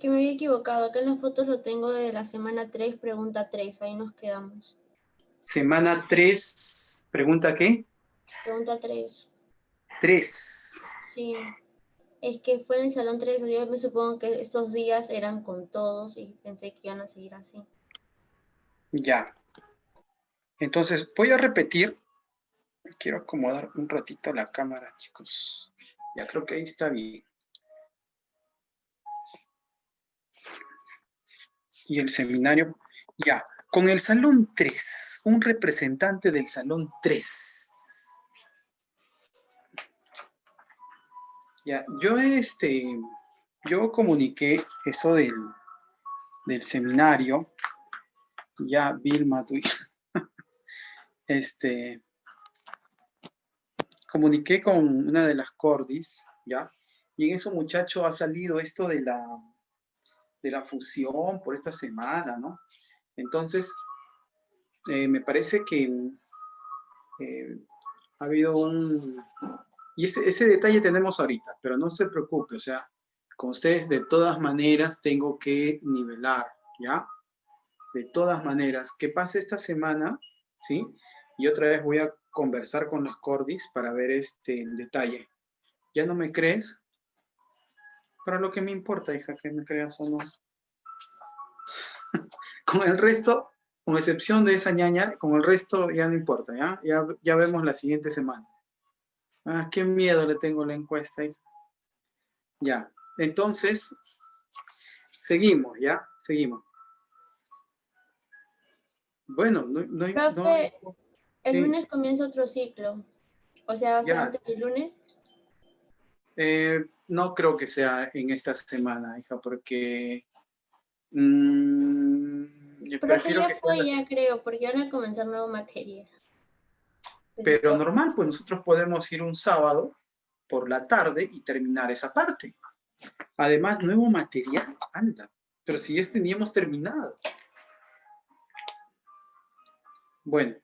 que me había equivocado. Acá en las fotos lo tengo de la semana 3, pregunta 3. Ahí nos quedamos. Semana 3, ¿pregunta qué? Pregunta 3. 3. Sí. Es que fue en el salón 3. Yo me supongo que estos días eran con todos y pensé que iban a seguir así. Ya. Entonces, voy a repetir. Quiero acomodar un ratito la cámara, chicos. Ya creo que ahí está bien. Y el seminario, ya. Con el salón 3, un representante del salón 3. Ya, yo comuniqué eso del seminario. Ya, Vilma, tú, comuniqué con una de las cordis, ¿ya? Y en eso, muchacho, ha salido esto de la fusión por esta semana, ¿no? Entonces, me parece que ha habido un... Y ese detalle tenemos ahorita, pero no se preocupe, o sea, con ustedes de todas maneras tengo que nivelar, ¿ya? De todas maneras, ¿qué pasa esta semana? ¿Sí? Y otra vez voy a conversar con las cordis para ver el detalle. ¿Ya no me crees? Pero lo que me importa, hija, que me creas o no. Con el resto, con excepción de esa ñaña, con el resto ya no importa, ¿ya? Ya vemos la siguiente semana. Ah, qué miedo le tengo a la encuesta, hija. Ya, entonces, seguimos, ¿ya? Seguimos. Bueno, Profe, el sí, lunes comienza otro ciclo. O sea, ¿va a ser ya. antes del lunes? No creo que sea en esta semana, hija, porque yo Profe, prefiero ya que sea fue, ya creo, porque van a comenzar nueva materia. pero normal, pues nosotros podemos ir un sábado por la tarde y terminar esa parte. Además, nuevo material, anda. Pero si ya teníamos terminado. Bueno,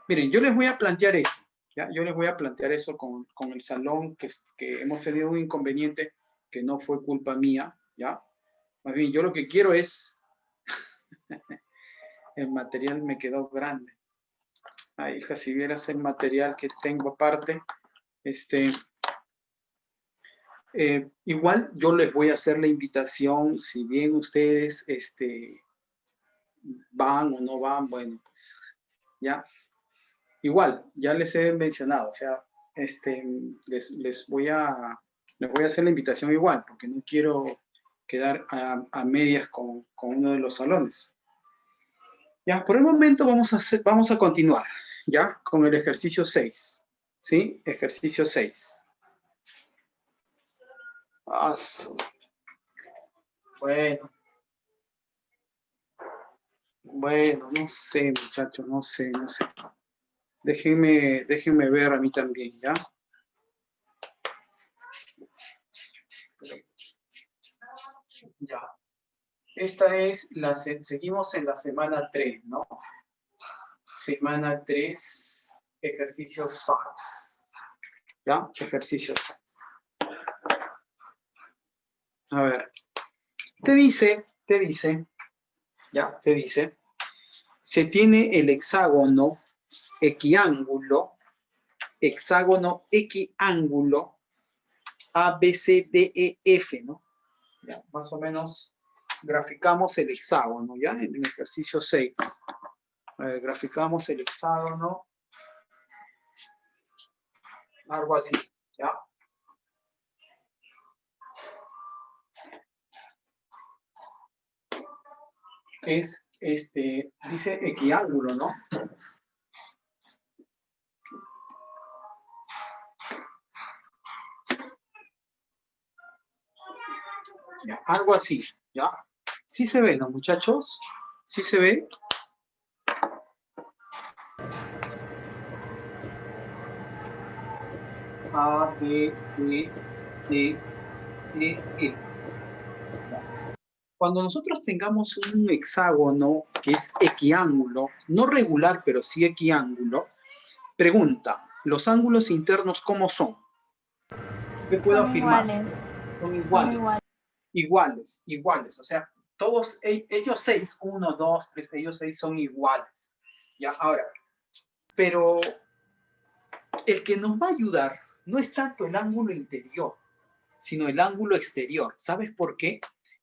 miren, yo les voy a plantear eso. ¿Ya? Yo les voy a plantear eso con el salón, que hemos tenido un inconveniente que no fue culpa mía, ¿ya? Más bien, yo lo que quiero es... el material me quedó grande. Ay, hija, si vieras el material que tengo aparte, igual yo les voy a hacer la invitación, si bien ustedes van o no van, bueno, pues ya. Igual, ya les he mencionado, o sea, les voy a hacer la invitación igual, porque no quiero quedar a medias con uno de los salones. Ya, por el momento vamos a continuar, ya, con el ejercicio 6, ¿sí? Ejercicio 6. Bueno, no sé, muchachos, no sé. Déjenme ver a mí también, ¿ya? Ya. Seguimos en la semana 3, ¿no? Semana 3, ejercicio 6. ¿Ya? Ejercicio 6. A ver, te dice, ya, te dice, se tiene el hexágono equiángulo A, B, C, D, E, F, ¿no? Ya, más o menos graficamos el hexágono, ¿ya? En el ejercicio 6. A ver, graficamos el hexágono. Algo así, ¿ya? Dice equiángulo, ¿no? Ya, algo así, ¿ya? Sí se ve, ¿no, muchachos? ¿Sí se ve? A, B, C, D, E, F. Cuando nosotros tengamos un hexágono que es equiángulo, no regular, pero sí equiángulo, pregunta, ¿los ángulos internos cómo son? ¿Qué puedo Son afirmar? iguales. Son Son iguales. iguales. iguales, iguales. O sea, todos ellos 6, 1, 2, 3, ellos 6 son iguales. Ya, ahora, pero el que nos va a ayudar no es tanto el ángulo interior, sino el ángulo exterior. ¿Sabes por qué?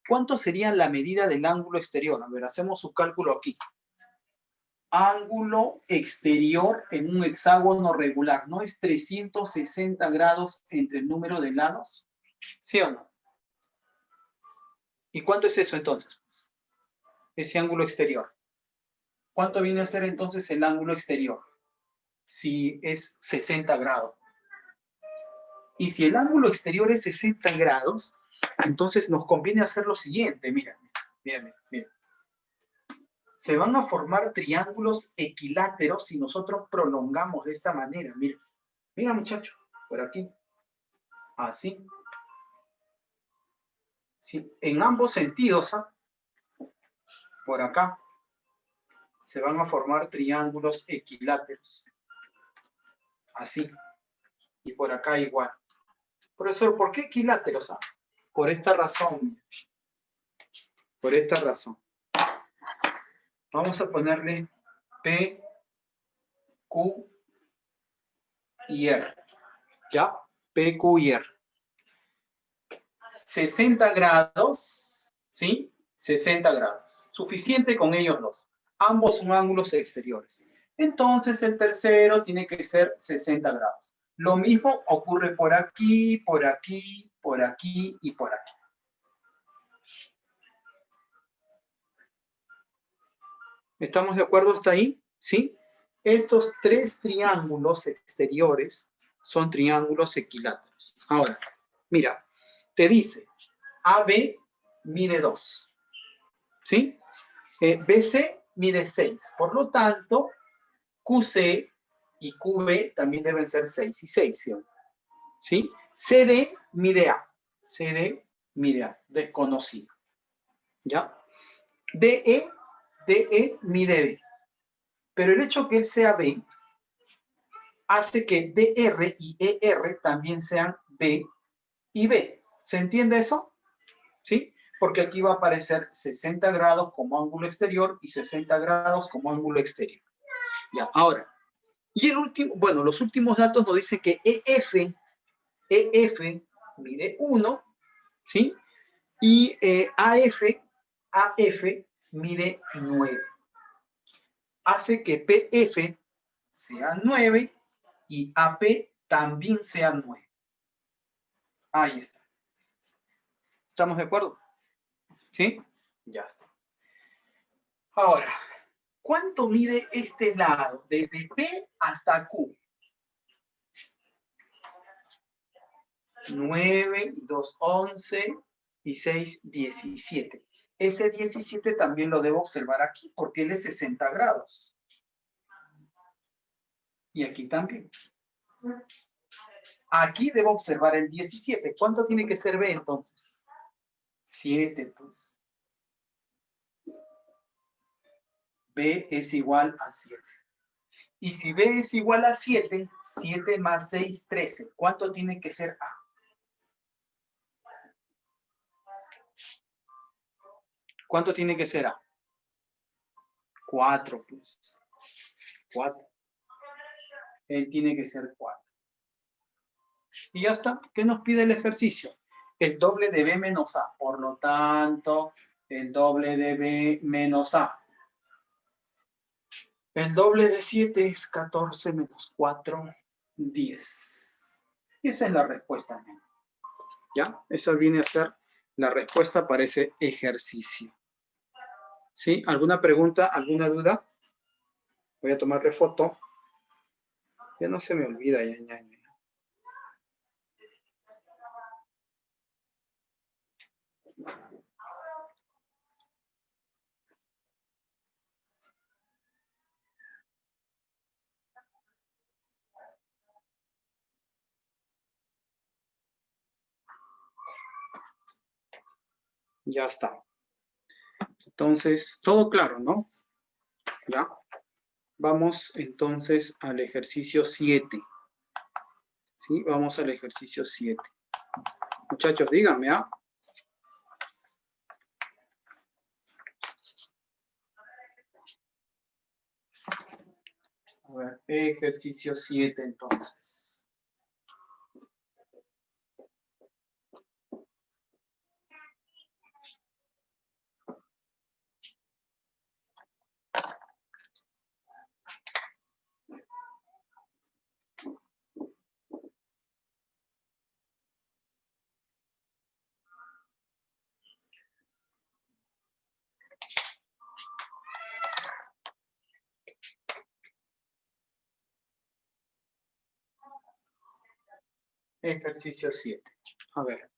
¿Cuánto sería la medida del ángulo exterior? A ver, hacemos su cálculo aquí. Ángulo exterior en un hexágono regular, ¿no es 360 grados entre el número de lados? ¿Sí o no? ¿Y cuánto es eso entonces? Pues, ese ángulo exterior. ¿Cuánto viene a ser entonces el ángulo exterior? Si es 60 grados. Y si el ángulo exterior es 60 grados, entonces nos conviene hacer lo siguiente. Mira. Se van a formar triángulos equiláteros si nosotros prolongamos de esta manera. Mira muchacho, por aquí. Así. Sí, en ambos sentidos, ¿ah? Por acá, se van a formar triángulos equiláteros. Así. Y por acá igual. Profesor, ¿por qué equiláteros? ¿Ah? Por esta razón. Por esta razón. Vamos a ponerle P, Q y R. ¿Ya? P, Q y R. 60 grados, ¿sí? 60 grados. Suficiente con ellos dos. Ambos son ángulos exteriores. Entonces el tercero tiene que ser 60 grados. Lo mismo ocurre por aquí, por aquí, por aquí y por aquí. ¿Estamos de acuerdo hasta ahí? ¿Sí? Estos tres triángulos exteriores son triángulos equiláteros. Ahora, mira, te dice, AB mide 2. ¿Sí? BC mide 6. Por lo tanto, QC y QB también deben ser 6 y 6. ¿Sí? CD mide A. CD mide A. Desconocido. ¿Ya? DE mide B. Pero el hecho que él sea B hace que DR y ER también sean B y B. ¿Se entiende eso? ¿Sí? Porque aquí va a aparecer 60 grados como ángulo exterior y 60 grados como ángulo exterior. Ya, ahora. Y el último, bueno, los últimos datos nos dicen que EF mide 1, ¿sí? Y AF mide 9. Hace que PF sea 9 y AP también sea 9. Ahí está. ¿Estamos de acuerdo? ¿Sí? Ya está. Ahora, ¿cuánto mide este lado? Desde P hasta Q. 9, 2, 11 y 6, 17. Ese 17 también lo debo observar aquí porque él es 60 grados. Y aquí también. Aquí debo observar el 17. ¿Cuánto tiene que ser B entonces? 7, pues. B es igual a 7. Y si B es igual a 7, 7 más 6, 13. ¿Cuánto tiene que ser A? ¿Cuánto tiene que ser A? 4, pues. 4. Él tiene que ser 4. Y ya está. ¿Qué nos pide el ejercicio? El doble de B menos A. Por lo tanto, el doble de B menos A. El doble de 7 es 14 menos 4, 10. Y esa es la respuesta. ¿Ya? Esa viene a ser la respuesta para ese ejercicio. ¿Sí? ¿Alguna pregunta? ¿Alguna duda? Voy a tomarle foto. Ya no se me olvida. Ya. Ya está. Entonces, todo claro, ¿no? ¿Ya? Vamos entonces al ejercicio 7. ¿Sí? Vamos al ejercicio 7. Muchachos, díganme, ¿ah? Ejercicio 7, entonces. Ejercicio 7. A ver.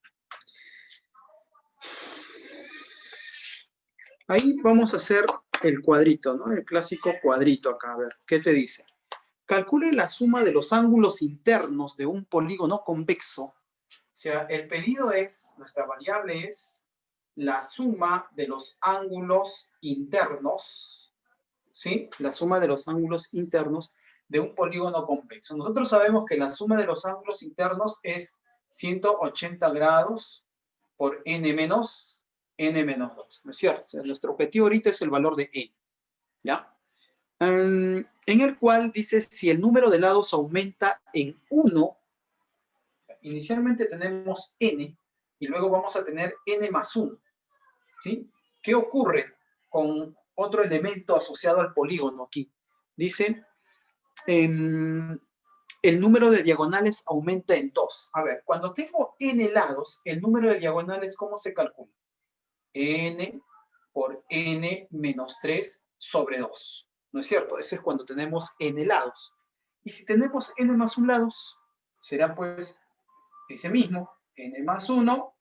Ahí vamos a hacer el cuadrito, ¿no? El clásico cuadrito acá. A ver, ¿qué te dice? Calcule la suma de los ángulos internos de un polígono convexo. O sea, el pedido es, nuestra variable es la suma de los ángulos internos, ¿sí? La suma de los ángulos internos de un polígono convexo. Nosotros sabemos que la suma de los ángulos internos es 180 grados por n menos 2, ¿no es cierto? O sea, nuestro objetivo ahorita es el valor de n, ¿ya? En el cual dice si el número de lados aumenta en 1, inicialmente tenemos n y luego vamos a tener n más 1, ¿sí? ¿Qué ocurre con otro elemento asociado al polígono aquí? Dice, el número de diagonales aumenta en 2. A ver, cuando tengo n lados, el número de diagonales, ¿cómo se calcula? N por n menos 3 sobre 2. ¿No es cierto? Eso es cuando tenemos n lados. Y si tenemos n más 1 lados, será pues ese mismo, n más 1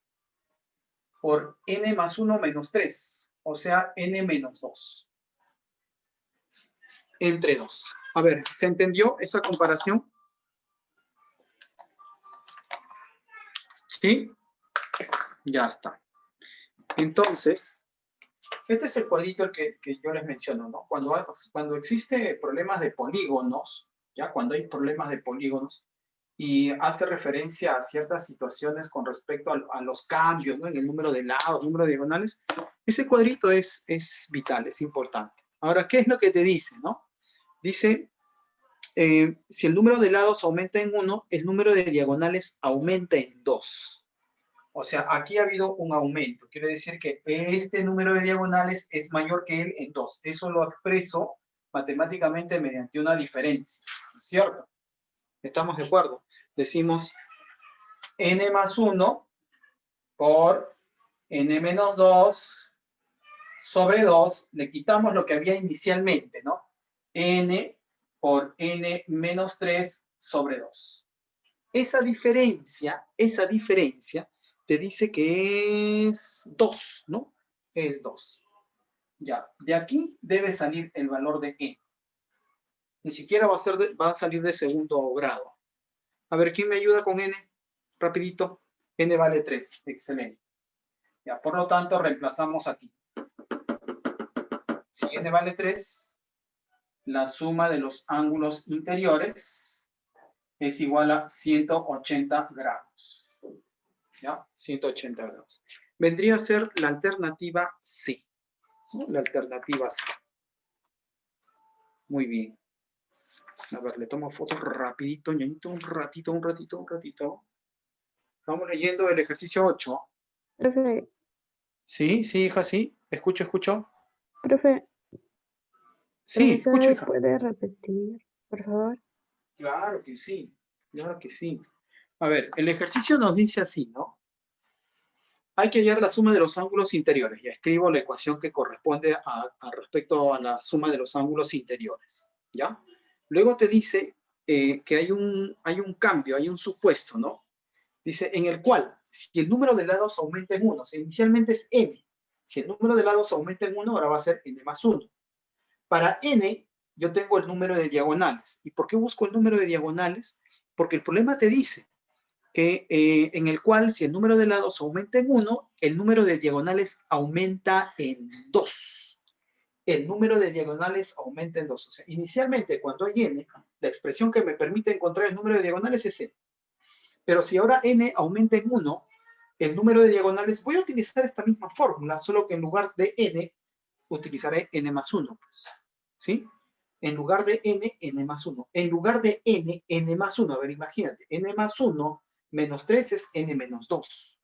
por n más 1 menos 3. O sea, n menos 2. Entre 2. A ver, ¿se entendió esa comparación? ¿Sí? Ya está. Entonces, este es el cuadrito que yo les menciono, ¿no? Cuando existe problemas de polígonos, ¿ya? Cuando hay problemas de polígonos y hace referencia a ciertas situaciones con respecto a los cambios, ¿no? En el número de lados, número de diagonales, ese cuadrito es vital, es importante. Ahora, ¿qué es lo que te dice, no? Dice, si el número de lados aumenta en 1, el número de diagonales aumenta en 2. O sea, aquí ha habido un aumento. Quiere decir que este número de diagonales es mayor que él en 2. Eso lo expreso matemáticamente mediante una diferencia, ¿no es cierto? ¿Estamos de acuerdo? Decimos n más 1 por n menos 2 sobre 2. Le quitamos lo que había inicialmente, ¿no? N por n menos 3 sobre 2. Esa diferencia te dice que es 2, ¿no? Es 2. Ya, de aquí debe salir el valor de n. Ni siquiera va a salir de segundo grado. A ver, ¿quién me ayuda con n? Rapidito. N vale 3. Excelente. Ya, por lo tanto, reemplazamos aquí. Si n vale 3, la suma de los ángulos interiores es igual a 180 grados. ¿Ya? 180 grados. Vendría a ser la alternativa C. ¿No? La alternativa C. Muy bien. A ver, le tomo fotos rapidito, ñañito, un ratito. Estamos leyendo el ejercicio 8. Profe. Sí, hija, sí. Escucho. Profe. Sí, escucho, hija. ¿Puede repetir, por favor? Claro que sí. A ver, el ejercicio nos dice así, ¿no? Hay que hallar la suma de los ángulos interiores. Ya escribo la ecuación que corresponde respecto a la suma de los ángulos interiores, ¿ya? Luego te dice que hay un cambio, hay un supuesto, ¿no? Dice, en el cual, si el número de lados aumenta en 1, o sea, inicialmente es n. Si el número de lados aumenta en 1, ahora va a ser n más 1. Para n, yo tengo el número de diagonales. ¿Y por qué busco el número de diagonales? Porque el problema te dice que en el cual si el número de lados aumenta en 1, el número de diagonales aumenta en 2. El número de diagonales aumenta en 2. O sea, inicialmente cuando hay n, la expresión que me permite encontrar el número de diagonales es n. Pero si ahora n aumenta en 1, el número de diagonales, voy a utilizar esta misma fórmula, solo que en lugar de n, utilizaré n más 1. Pues, ¿sí? En lugar de n, n más 1. En lugar de n, n más 1. A ver, imagínate. N más 1 menos 3 es n menos 2.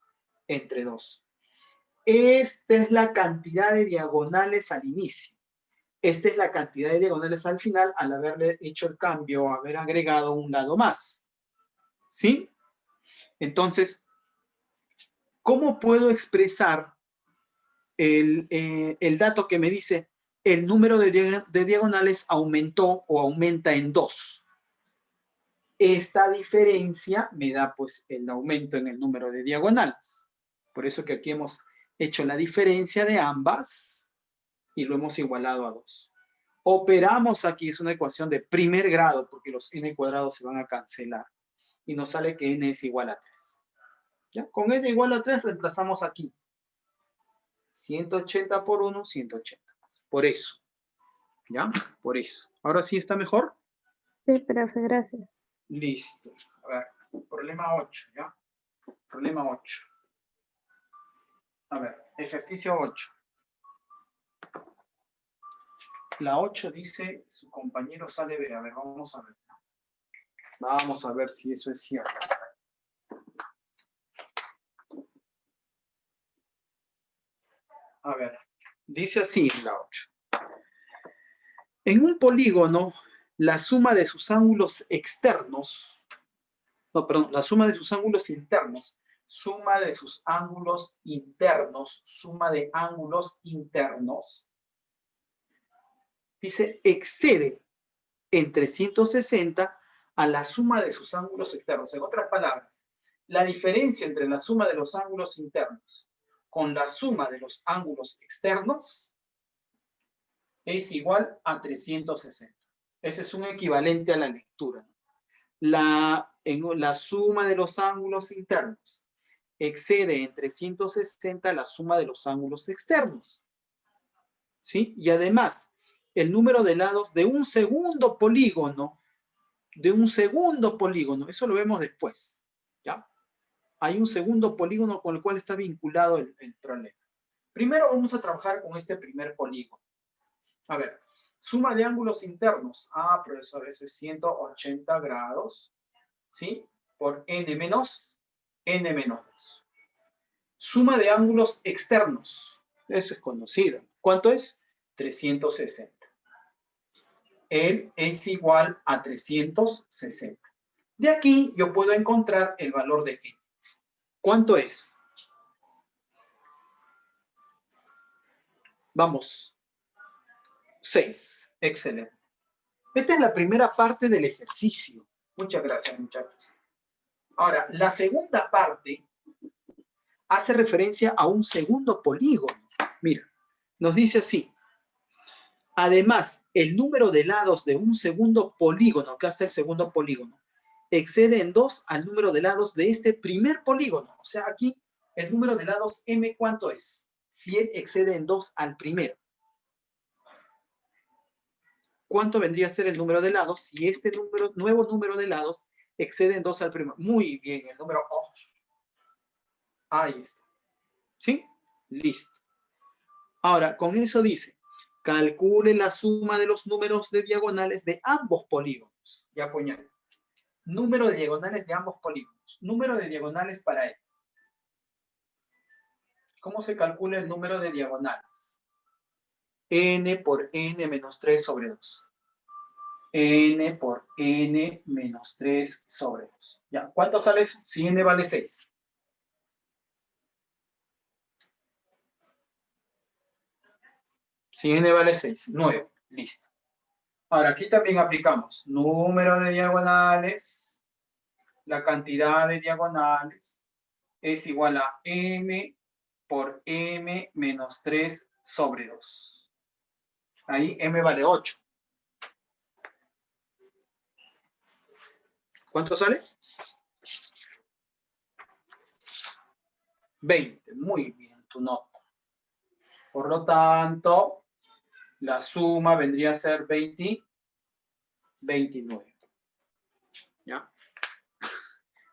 Entre 2. Esta es la cantidad de diagonales al inicio. Esta es la cantidad de diagonales al final al haberle hecho el cambio, haber agregado un lado más. ¿Sí? Entonces, ¿cómo puedo expresar el dato que me dice el número de diagonales aumentó o aumenta en 2? Esta diferencia me da pues el aumento en el número de diagonales. Por eso que aquí hemos hecho la diferencia de ambas y lo hemos igualado a 2. Operamos aquí, es una ecuación de primer grado porque los n cuadrados se van a cancelar y nos sale que n es igual a 3. ¿Ya? Con n igual a 3 reemplazamos aquí. 180 por 1, 180. Por eso. ¿Ya? Por eso. ¿Ahora sí está mejor? Sí, profe, gracias. Listo. A ver, problema 8, ¿ya? Problema 8. A ver, ejercicio 8. La 8 dice, su compañero sale B. A ver, vamos a ver. Vamos a ver si eso es cierto. A ver, dice así en la 8. En un polígono, la suma de sus ángulos externos, no, perdón, la suma de sus ángulos internos, suma de sus ángulos internos, suma de ángulos internos, dice, excede en 360 a la suma de sus ángulos externos. En otras palabras, la diferencia entre la suma de los ángulos internos con la suma de los ángulos externos es igual a 360. Ese es un equivalente a la lectura. La suma de los ángulos internos excede en 360 la suma de los ángulos externos. ¿Sí? Y además, el número de lados de un segundo polígono, eso lo vemos después. ¿Ya? Hay un segundo polígono con el cual está vinculado el problema. Primero vamos a trabajar con este primer polígono. A ver, suma de ángulos internos. Profesor, ese es 180 grados, ¿sí? Por n menos 2. Suma de ángulos externos. Eso es conocido. ¿Cuánto es? 360. Él es igual a 360. De aquí yo puedo encontrar el valor de n. ¿Cuánto es? Vamos. 6. Excelente. Esta es la primera parte del ejercicio. Muchas gracias, muchachos. Ahora, la segunda parte hace referencia a un segundo polígono. Mira, nos dice así. Además, el número de lados de un segundo polígono, acá está el segundo polígono, excede en 2 al número de lados de este primer polígono. O sea, aquí el número de lados m, ¿cuánto es? Si él excede en 2 al primero. ¿Cuánto vendría a ser el número de lados si este nuevo número de lados excede en 2 al primero? Muy bien, el número 2. Ahí está. ¿Sí? Listo. Ahora, con eso dice, calcule la suma de los números de diagonales de ambos polígonos. Ya apuñale. Número de diagonales de ambos polígonos. Número de diagonales para él. ¿Cómo se calcula el número de diagonales? N por n menos 3 sobre 2. N por n menos 3 sobre 2. ¿Ya? ¿Cuánto sale eso? Si n vale 6. Si n vale 6. 9. Listo. Ahora, aquí también aplicamos número de diagonales. La cantidad de diagonales es igual a m por m menos 3 sobre 2. Ahí m vale 8. ¿Cuánto sale? 20. Muy bien, tu nota. Por lo tanto, la suma vendría a ser 29. ¿Ya?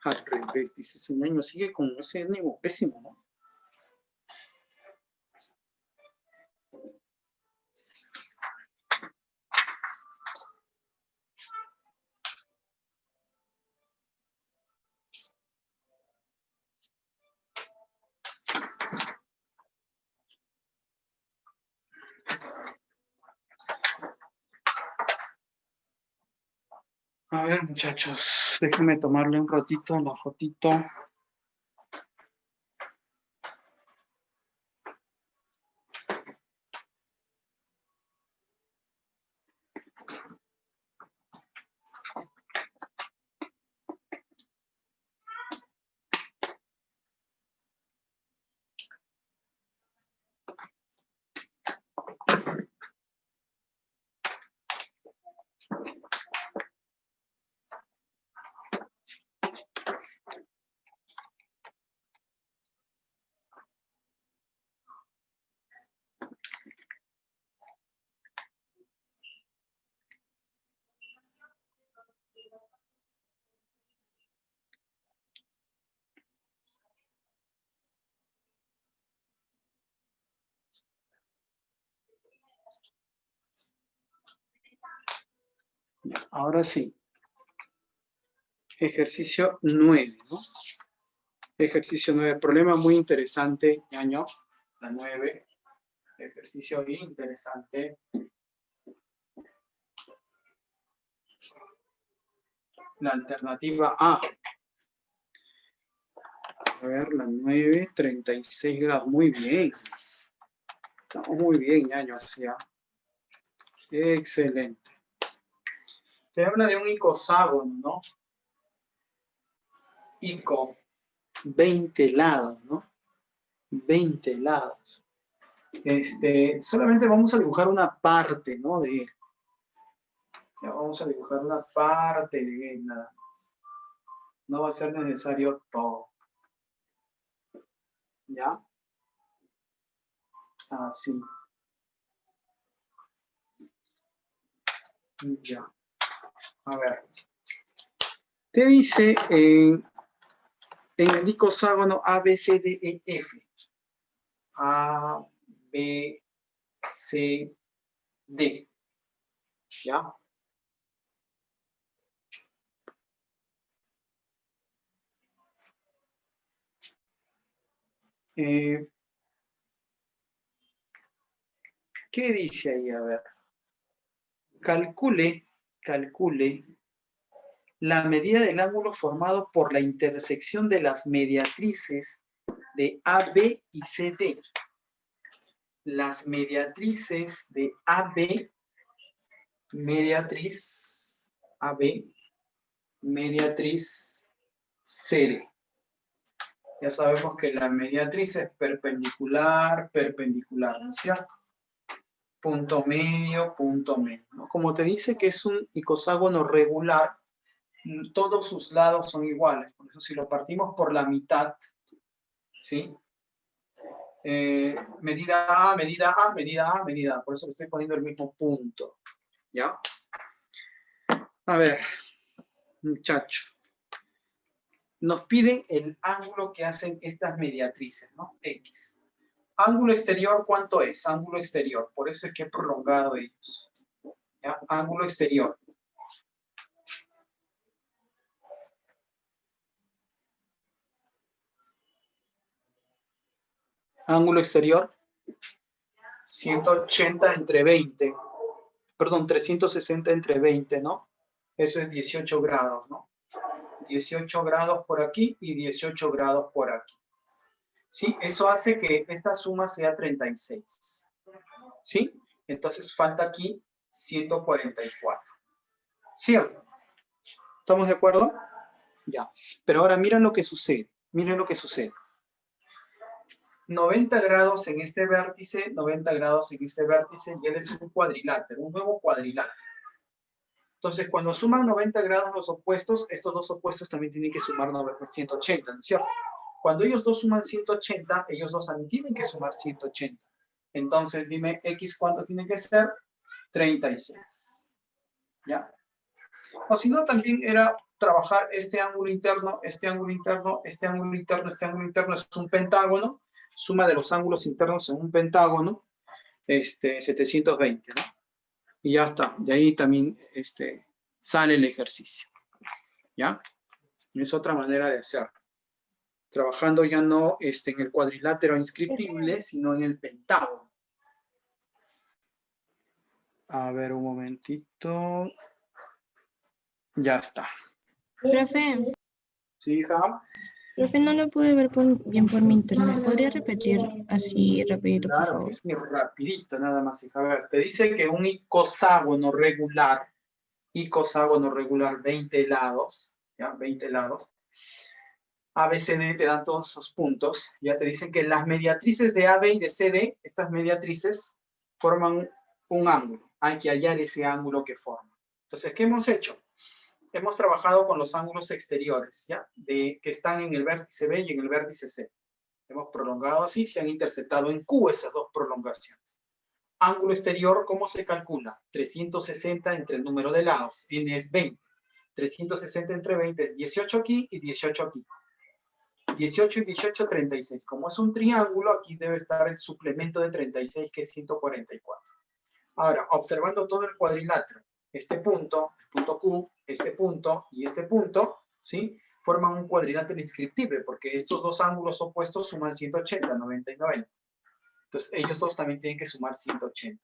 Al revés, dice ese niño, sigue con ese niño pésimo, ¿no? A ver, muchachos, déjenme tomarle un ratito la fotito. Ahora sí. Ejercicio 9, ¿no? Ejercicio 9. Problema muy interesante, ñaño. La 9. Ejercicio bien interesante. La alternativa A. A ver, la 9, 36 grados. Muy bien. Estamos muy bien, ñaño. Así, ¿ah? Excelente. Te habla de un icoságono, ¿no? Ico. 20 lados, ¿no? 20 lados. Solamente vamos a dibujar una parte, ¿no? De él. Ya vamos a dibujar una parte de él, nada más. No va a ser necesario todo. ¿Ya? Así. Ya. A ver. Te dice en el icoságono A, B, C, D, E, F. A, B, C, D. ¿Ya? ¿Qué dice ahí? A ver. Calcule la medida del ángulo formado por la intersección de las mediatrices de AB y CD. Las mediatrices de AB, mediatriz AB, mediatriz CD. Ya sabemos que la mediatriz es perpendicular, ¿no es cierto? Punto medio, ¿no? Como te dice que es un icoságono regular, todos sus lados son iguales. Por eso si lo partimos por la mitad, ¿sí? Medida A, medida A, medida A, medida A. Por eso le estoy poniendo el mismo punto. ¿Ya? A ver, muchacho. Nos piden el ángulo que hacen estas mediatrices, ¿no? X. Ángulo exterior, ¿cuánto es? Ángulo exterior. Por eso es que he prolongado ellos. ¿Ya? Ángulo exterior. Ángulo exterior. 180 entre 20. Perdón, 360 entre 20, ¿no? Eso es 18 grados, ¿no? 18 grados por aquí y 18 grados por aquí. ¿Sí? Eso hace que esta suma sea 36. ¿Sí? Entonces falta aquí 144. ¿Cierto? ¿Estamos de acuerdo? Ya. Pero ahora miren lo que sucede. Miren lo que sucede. 90 grados en este vértice, 90 grados en este vértice, y él es un cuadrilátero, un nuevo cuadrilátero. Entonces, cuando suman 90 grados los opuestos, estos dos opuestos también tienen que sumar 180, ¿no es cierto? Cuando ellos dos suman 180, ellos dos también tienen que sumar 180. Entonces, dime, X, ¿cuánto tiene que ser? 36. ¿Ya? O si no, también era trabajar este ángulo interno, este ángulo interno, este ángulo interno, este ángulo interno. Es un pentágono, suma de los ángulos internos en un pentágono, 720, ¿no? Y ya está. De ahí también sale el ejercicio. ¿Ya? Es otra manera de hacerlo. Trabajando ya no en el cuadrilátero inscriptible, sino en el pentágono. A ver, un momentito. Ya está. Profe, Sí, hija. profe, no lo pude ver bien por mi internet. ¿Podría repetir así rapidito, por Claro favor? que sí, rapidito nada más, hija. A ver, te dice que un icoságono regular, 20 lados, ¿ya? 20 lados. ABCD te dan todos esos puntos. Ya te dicen que las mediatrices de AB y de CD, estas mediatrices, forman un ángulo. Hay que hallar ese ángulo que forma. Entonces, ¿qué hemos hecho? Hemos trabajado con los ángulos exteriores, ¿ya? Que están en el vértice B y en el vértice C. Hemos prolongado así, se han interceptado en Q esas dos prolongaciones. Ángulo exterior, ¿cómo se calcula? 360 entre el número de lados. N es 20. 360 entre 20 es 18 aquí y 18 aquí. 18 y 18, 36. Como es un triángulo, aquí debe estar el suplemento de 36, que es 144. Ahora, observando todo el cuadrilátero, este punto, el punto Q, este punto y este punto, ¿sí? Forman un cuadrilátero inscriptible, porque estos dos ángulos opuestos suman 180, 90 y 90. Entonces, ellos dos también tienen que sumar 180.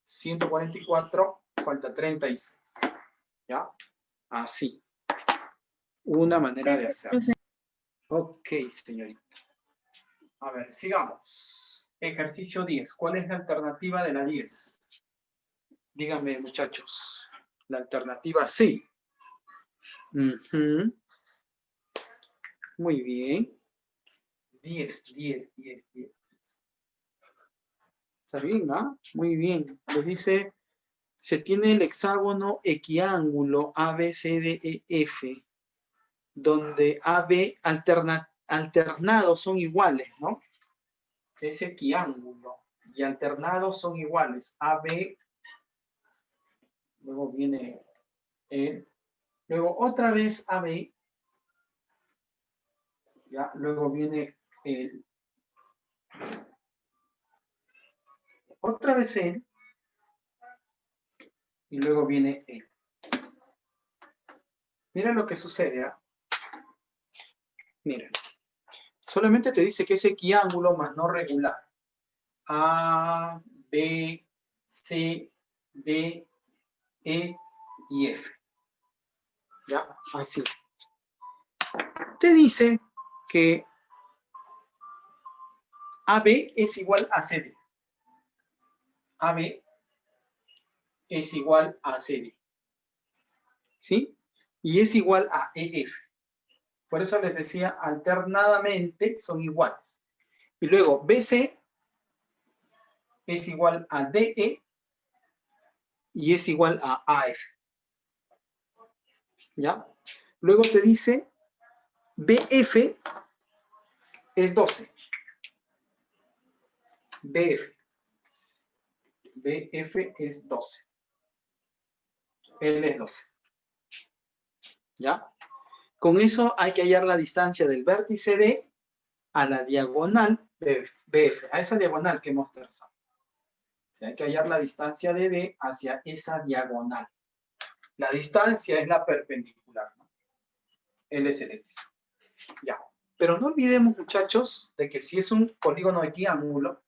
144, falta 36. ¿Ya? Así. Una manera de hacerlo. Ok, señorita. A ver, sigamos. Ejercicio 10. ¿Cuál es la alternativa de la 10? Díganme, muchachos. La alternativa C. Muy bien. 10. ¿Está bien, ah? Muy bien. Le dice, se tiene el hexágono equiángulo ABCDEF, donde AB alternados son iguales, ¿no? Es equiángulo y alternados son iguales. AB, luego viene el, luego otra vez AB, ya, luego viene el, otra vez el, y luego viene el. Mira lo que sucede, ¿eh? Mira, solamente te dice que es equiángulo más no regular. A, B, C, D, E y F. ¿Ya? Así. Te dice que AB es igual a CD. AB es igual a CD. ¿Sí? Y es igual a EF. Por eso les decía, alternadamente son iguales. Y luego BC es igual a DE y es igual a AF. ¿Ya? Luego te dice BF es 12. BF es 12. L es 12. ¿Ya? Con eso hay que hallar la distancia del vértice D a la diagonal BF, a esa diagonal que hemos trazado. O sea, hay que hallar la distancia de D hacia esa diagonal. La distancia es la perpendicular, ¿no? L es el X. Ya. Pero no olvidemos, muchachos, de que si es un polígono equiángulo,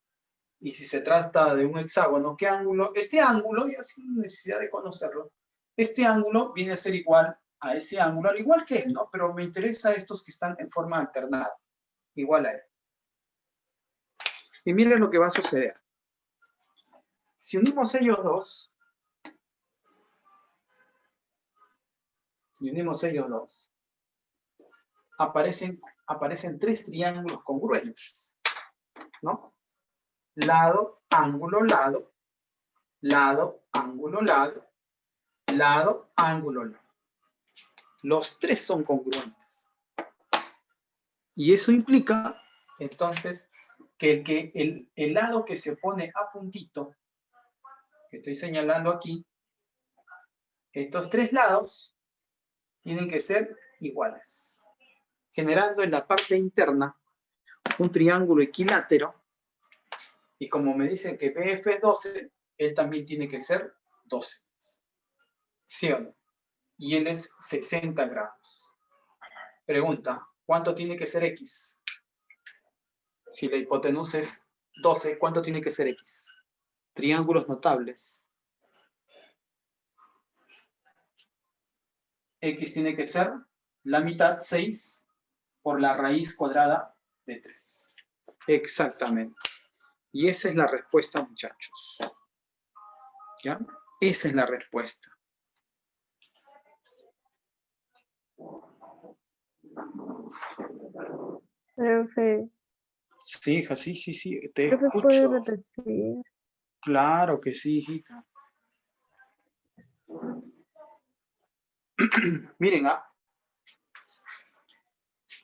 y si se trata de un hexágono, ¿qué ángulo? Este ángulo, ya sin necesidad de conocerlo, este ángulo viene a ser igual a ese ángulo, al igual que él, ¿no? Pero me interesa estos que están en forma alternada, igual a él. Y miren lo que va a suceder. Si unimos ellos dos, aparecen tres triángulos congruentes, ¿no? Lado, ángulo, lado, lado, ángulo, lado, lado, ángulo, lado. Los tres son congruentes. Y eso implica, entonces, que el lado que se opone a puntito, que estoy señalando aquí, estos tres lados tienen que ser iguales, generando en la parte interna un triángulo equilátero. Y como me dicen que BF es 12, él también tiene que ser 12. ¿Sí o no? Y él es 60 grados. Pregunta, ¿cuánto tiene que ser X? Si la hipotenusa es 12, ¿cuánto tiene que ser X? Triángulos notables. X tiene que ser la mitad, 6, por la raíz cuadrada de 3. Exactamente. Y esa es la respuesta, muchachos. ¿Ya? Esa es la respuesta. Profe, Sí, hija, sí, te profe, ¿puede escucho. repetir? Claro que sí, hijita. Miren,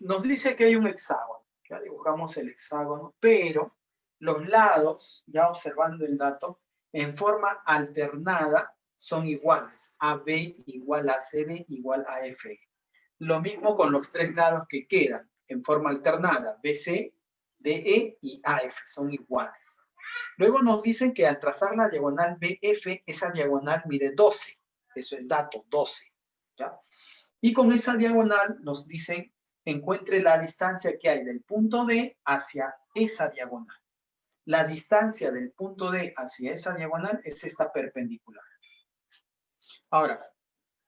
nos dice que hay un hexágono. Ya dibujamos el hexágono, pero los lados, ya observando el dato, en forma alternada son iguales. AB igual a CD igual a FE. Lo mismo con los tres lados que quedan en forma alternada. BC, DE y AF son iguales. Luego nos dicen que al trazar la diagonal BF, esa diagonal mide 12. Eso es dato, 12. ¿Ya? Y con esa diagonal nos dicen, encuentre la distancia que hay del punto D hacia esa diagonal. La distancia del punto D hacia esa diagonal es esta perpendicular. Ahora,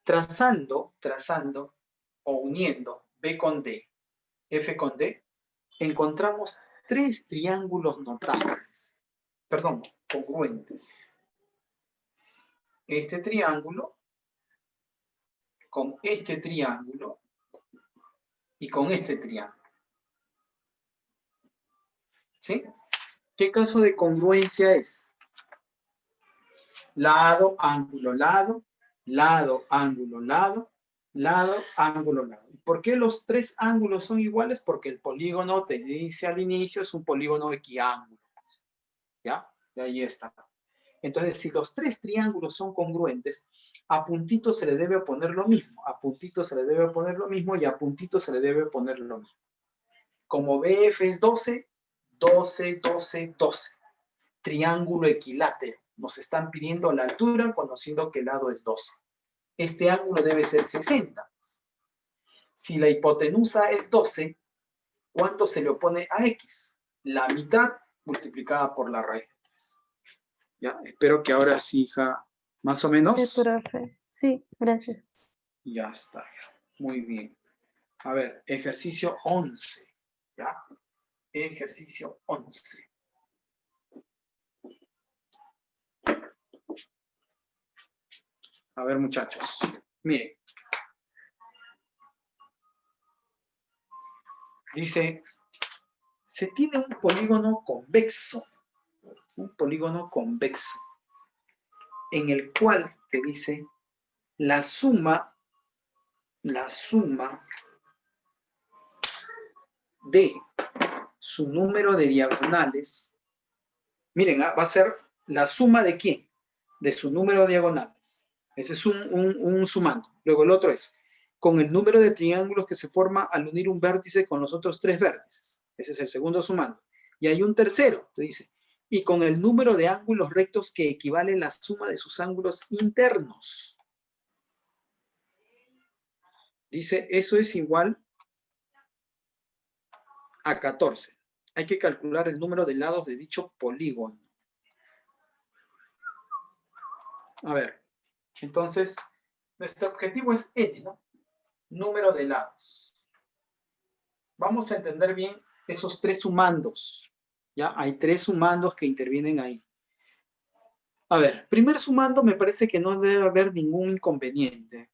trazando o uniendo B con D, F con D, encontramos tres triángulos notables. Perdón, congruentes. Este triángulo con este triángulo y con este triángulo. ¿Sí? ¿Qué caso de congruencia es? Lado, ángulo, lado, lado, ángulo, lado, lado, ángulo, lado. ¿Por qué los tres ángulos son iguales? Porque el polígono, te dice al inicio, es un polígono equiángulo. ¿Ya? Y ahí está. Entonces, si los tres triángulos son congruentes, a puntito se le debe poner lo mismo, a puntito se le debe poner lo mismo y a puntito se le debe poner lo mismo. Como BF es 12, 12, 12, 12. Triángulo equilátero. Nos están pidiendo la altura conociendo que el lado es 12. Este ángulo debe ser 60. Si la hipotenusa es 12, ¿cuánto se le opone a X? La mitad multiplicada por la raíz de 3. Ya, espero que ahora sí, hija, más o menos. Sí, profe. Sí, gracias. Ya está. Muy bien. A ver, ejercicio 11. ¿Ya? Ejercicio 11. A ver, muchachos. Miren. Dice, se tiene un polígono convexo. Un polígono convexo. En el cual te dice la suma de su número de diagonales. Miren, va a ser la suma de quién? De su número de diagonales. Ese es un sumando. Luego el otro es con el número de triángulos que se forma al unir un vértice con los otros tres vértices. Ese es el segundo sumando. Y hay un tercero, te dice, y con el número de ángulos rectos que equivale a la suma de sus ángulos internos. Dice, eso es igual a 14. Hay que calcular el número de lados de dicho polígono. A ver, entonces, nuestro objetivo es n, ¿no? Número de lados. Vamos a entender bien esos tres sumandos. ¿Ya? Hay tres sumandos que intervienen ahí. A ver, primer sumando me parece que no debe haber ningún inconveniente.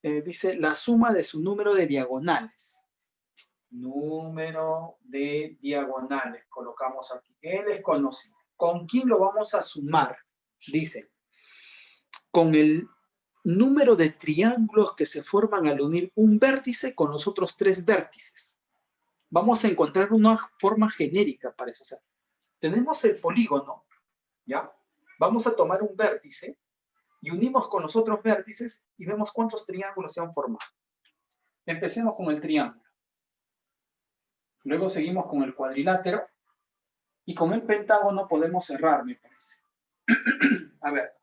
Dice la suma de su número de diagonales. Número de diagonales. Colocamos aquí. Él es conocido. ¿Con quién lo vamos a sumar? Dice, con el número de triángulos que se forman al unir un vértice con los otros tres vértices. Vamos a encontrar una forma genérica para eso. O sea, tenemos el polígono, ¿ya? Vamos a tomar un vértice y unimos con los otros vértices y vemos cuántos triángulos se han formado. Empecemos con el triángulo. Luego seguimos con el cuadrilátero y con el pentágono podemos cerrar, me parece. A ver,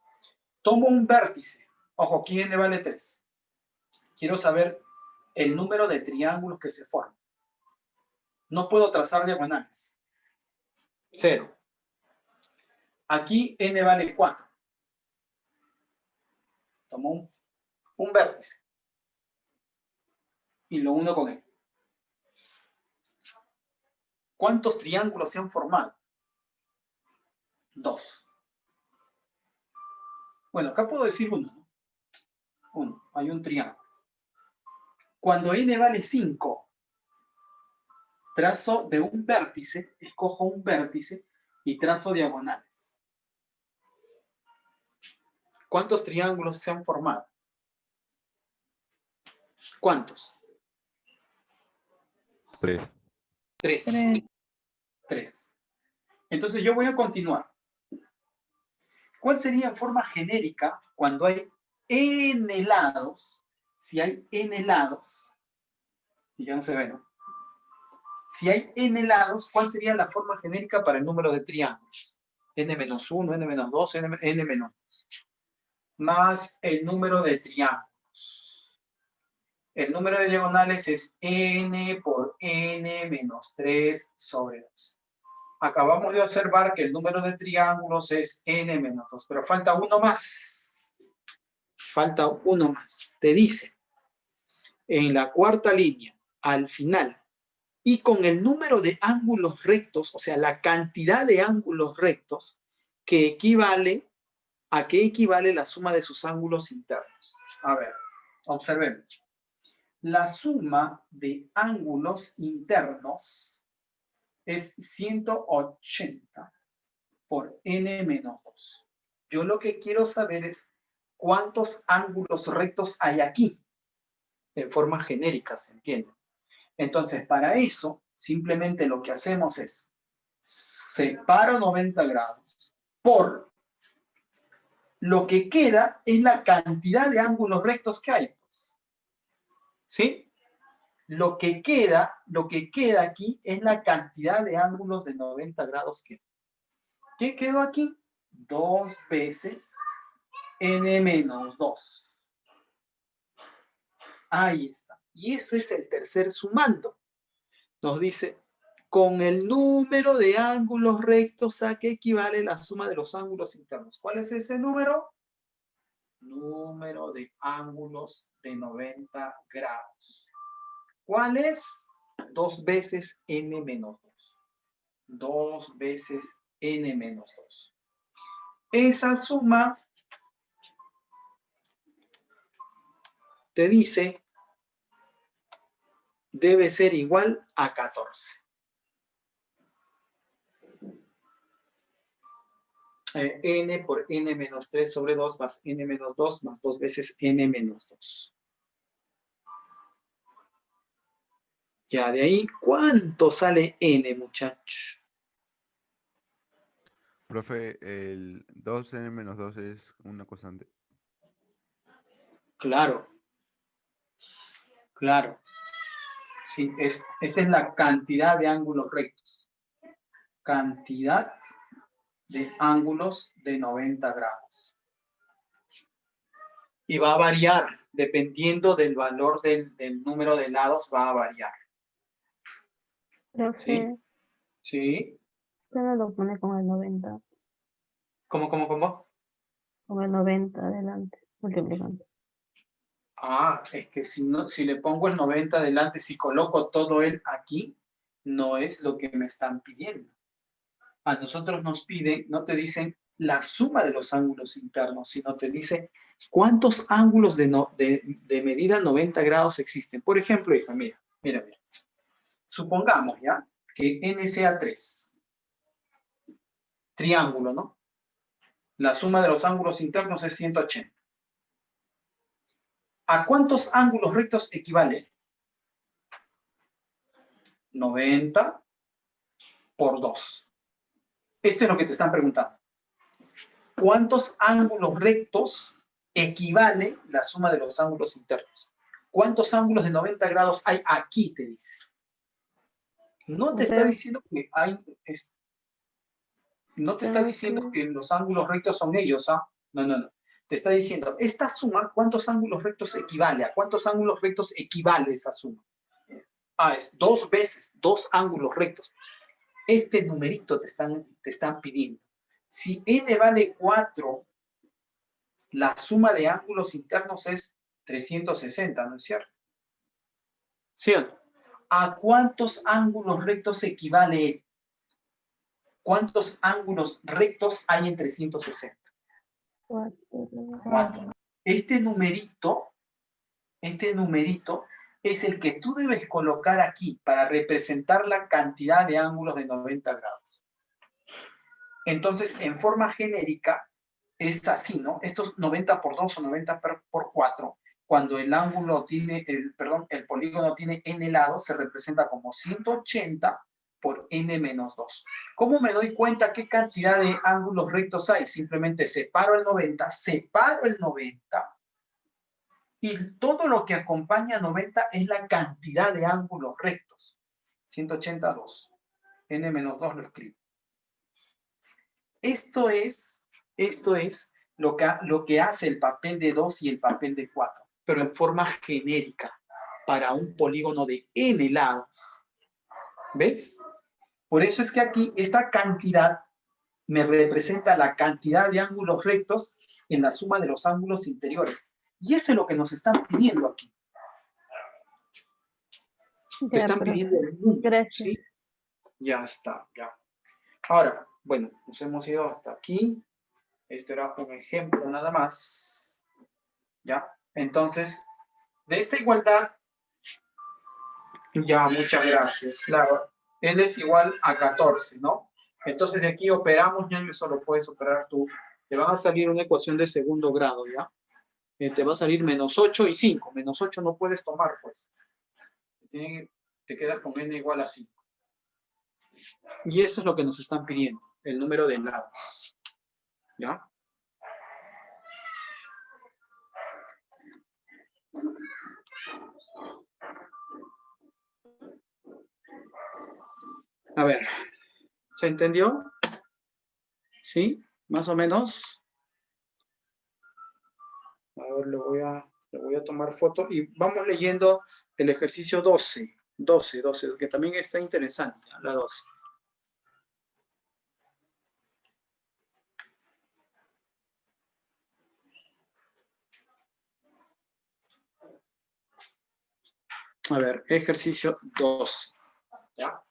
tomo un vértice. Ojo, aquí n vale 3. Quiero saber el número de triángulos que se forman. No puedo trazar diagonales. 0. Aquí n vale 4. Tomo un vértice. y lo uno con n. ¿Cuántos triángulos se han formado? 2. Bueno, acá puedo decir uno, ¿no? 1. Hay un triángulo. Cuando n vale 5, trazo de un vértice, escojo un vértice y trazo diagonales. ¿Cuántos triángulos se han formado? ¿Cuántos? 3. 3. 3. 3. Entonces yo voy a continuar. ¿Cuál sería en forma genérica cuando hay n lados? Si hay n lados, y ya no se ve, ¿no? Si hay n lados, ¿cuál sería la forma genérica para el número de triángulos? n-1, n-2, n-2, más el número de triángulos. El número de diagonales es n por n menos 3 sobre 2. Acabamos de observar que el número de triángulos es n menos 2, pero falta uno más. Falta uno más. Te dice, en la cuarta línea, al final, y con el número de ángulos rectos, o sea, la cantidad de ángulos rectos, que equivale a qué equivale la suma de sus ángulos internos. A ver, observemos. La suma de ángulos internos es 180 por n menos 2. Yo lo que quiero saber es cuántos ángulos rectos hay aquí, en forma genérica, ¿se entiende? Entonces, para eso, simplemente lo que hacemos es separo 90 grados por lo que queda es la cantidad de ángulos rectos que hay. Pues. ¿Sí? Lo que queda aquí es la cantidad de ángulos de 90 grados que hay. ¿Qué quedó aquí? 2 veces n menos 2. Ahí está. Y ese es el tercer sumando. Nos dice, con el número de ángulos rectos, ¿a qué equivale la suma de los ángulos internos? ¿Cuál es ese número? Número de ángulos de 90 grados. ¿Cuál es? 2 veces n menos 2. 2 veces n menos 2. Esa suma te dice debe ser igual a 14. N por n menos 3 sobre 2 más n menos 2 más 2 veces n menos 2. Ya de ahí, ¿cuánto sale n, muchachos? Profe, el 2n menos 2 es una constante. Claro. Claro. Sí, esta es la cantidad de ángulos rectos. Cantidad de ángulos de 90 grados. Y va a variar, dependiendo del valor del número de lados, va a variar. Profe, ¿Sí? usted no lo pone con el 90. ¿Cómo? Con el 90 adelante, multiplicando. Ah, es que si le pongo el 90 adelante, si coloco todo él aquí, no es lo que me están pidiendo. A nosotros nos piden, no te dicen la suma de los ángulos internos, sino te dice cuántos ángulos de medida 90 grados existen. Por ejemplo, hija, mira. Supongamos, ¿ya? Que n sea 3. Triángulo, ¿no? La suma de los ángulos internos es 180. ¿A cuántos ángulos rectos equivale? 90 por 2. Esto es lo que te están preguntando. ¿Cuántos ángulos rectos equivale la suma de los ángulos internos? ¿Cuántos ángulos de 90 grados hay aquí? Te dice. No te está diciendo que hay... No te está diciendo que los ángulos rectos son ellos, ¿ah? No. Te está diciendo, esta suma, ¿cuántos ángulos rectos equivale? ¿A cuántos ángulos rectos equivale esa suma? Ah, es 2 veces, 2 ángulos rectos. Este numerito te están pidiendo. Si n vale 4, la suma de ángulos internos es 360, ¿no es cierto? ¿Sí o no? ¿A cuántos ángulos rectos equivale? ¿Cuántos ángulos rectos hay en 360? 4. Este numerito es el que tú debes colocar aquí para representar la cantidad de ángulos de 90 grados. Entonces, en forma genérica, es así, ¿no? Estos 90 por 2 o 90 por 4, cuando el ángulo tiene, el polígono tiene n lados, se representa como 180 por n menos 2. ¿Cómo me doy cuenta qué cantidad de ángulos rectos hay? Simplemente separo el 90, y todo lo que acompaña a 90 es la cantidad de ángulos rectos. 182. N menos 2 lo escribo. Esto es lo que hace el papel de 2 y el papel de 4, pero en forma genérica, para un polígono de n lados. ¿Ves? Por eso es que aquí esta cantidad me representa la cantidad de ángulos rectos en la suma de los ángulos interiores. Y eso es lo que nos están pidiendo aquí. Te están pidiendo el número. Gracias. ¿Sí? Ya está, ya. Ahora, bueno, nos hemos ido hasta aquí. Este era un ejemplo nada más. ¿Ya? Entonces, de esta igualdad, ya, muchas gracias, claro. N es igual a 14, ¿no? Entonces de aquí operamos, ya eso lo puedes operar tú. Te van a salir una ecuación de segundo grado, ¿ya? Te va a salir menos 8 y 5. Menos 8 no puedes tomar, pues. Te quedas con n igual a 5. Y eso es lo que nos están pidiendo, el número de lados. ¿Ya? A ver, ¿se entendió? ¿Sí? ¿Más o menos? A ver, le voy a tomar foto y vamos leyendo el ejercicio 12, que también está interesante, la 12. A ver, ejercicio 12. ¿Ya?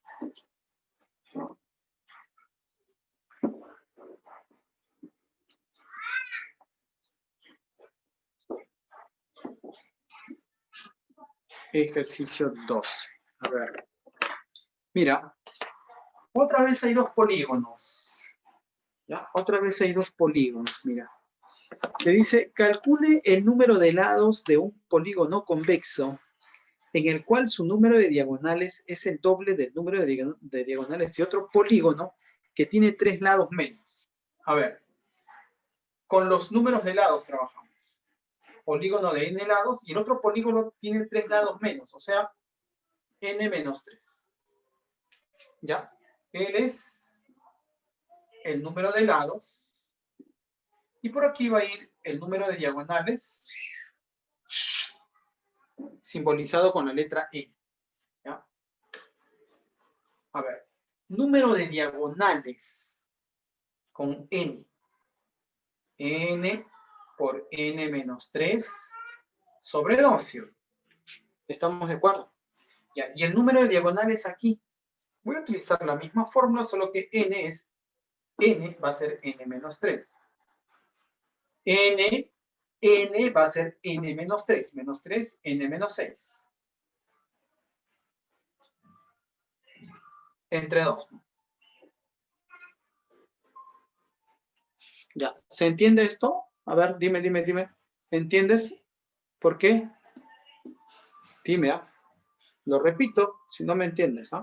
Ejercicio 12. A ver. Mira, otra vez hay dos polígonos. ¿Ya? Otra vez hay dos polígonos, mira. Te dice, calcule el número de lados de un polígono convexo en el cual su número de diagonales es el doble del número de diagonales de otro polígono que tiene 3 lados menos. A ver, con los números de lados trabajamos. Polígono de n lados y el otro polígono tiene 3 lados menos, o sea, n menos 3. ¿Ya? Él es el número de lados y por aquí va a ir el número de diagonales simbolizado con la letra E. ¿Ya? A ver, número de diagonales con n. N por n menos 3 sobre 2. ¿Estamos de acuerdo? Ya, y el número de diagonales aquí. Voy a utilizar la misma fórmula, solo que n va a ser n menos 3. n va a ser n menos 3. Menos 3, n menos 6. Entre 2. Ya, ¿se entiende esto? A ver, dime. ¿Entiendes por qué? Dime, ¿ah? Lo repito, si no me entiendes, ¿ah?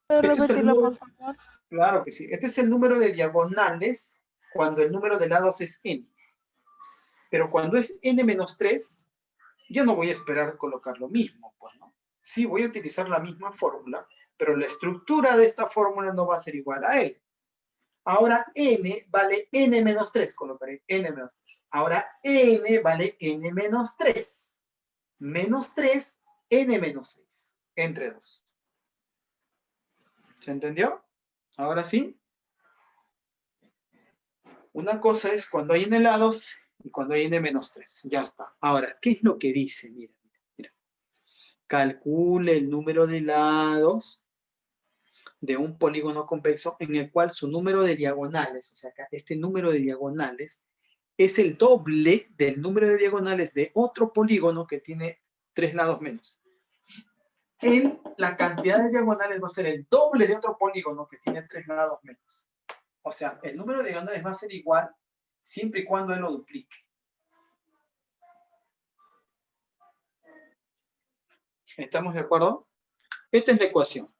¿Puedes Este es el repetirlo, número, por favor? claro que sí. Este es el número de diagonales cuando el número de lados es n. Pero cuando es n menos 3, yo no voy a esperar colocar lo mismo, pues, ¿no? Sí, voy a utilizar la misma fórmula, pero la estructura de esta fórmula no va a ser igual a L. Ahora n vale n menos 3, colocaré n menos 3. Ahora n vale n menos 3. Menos 3, n menos 6. Entre 2. ¿Se entendió? Ahora sí. Una cosa es cuando hay n lados y cuando hay n menos 3. Ya está. Ahora, ¿qué es lo que dice? Mira. calcule el número de lados de un polígono convexo en el cual su número de diagonales, o sea, este número de diagonales es el doble del número de diagonales de otro polígono que tiene 3 lados menos. La cantidad de diagonales va a ser el doble de otro polígono que tiene 3 lados menos. O sea, el número de diagonales va a ser igual siempre y cuando él lo duplique. ¿Estamos de acuerdo? Esta es la ecuación.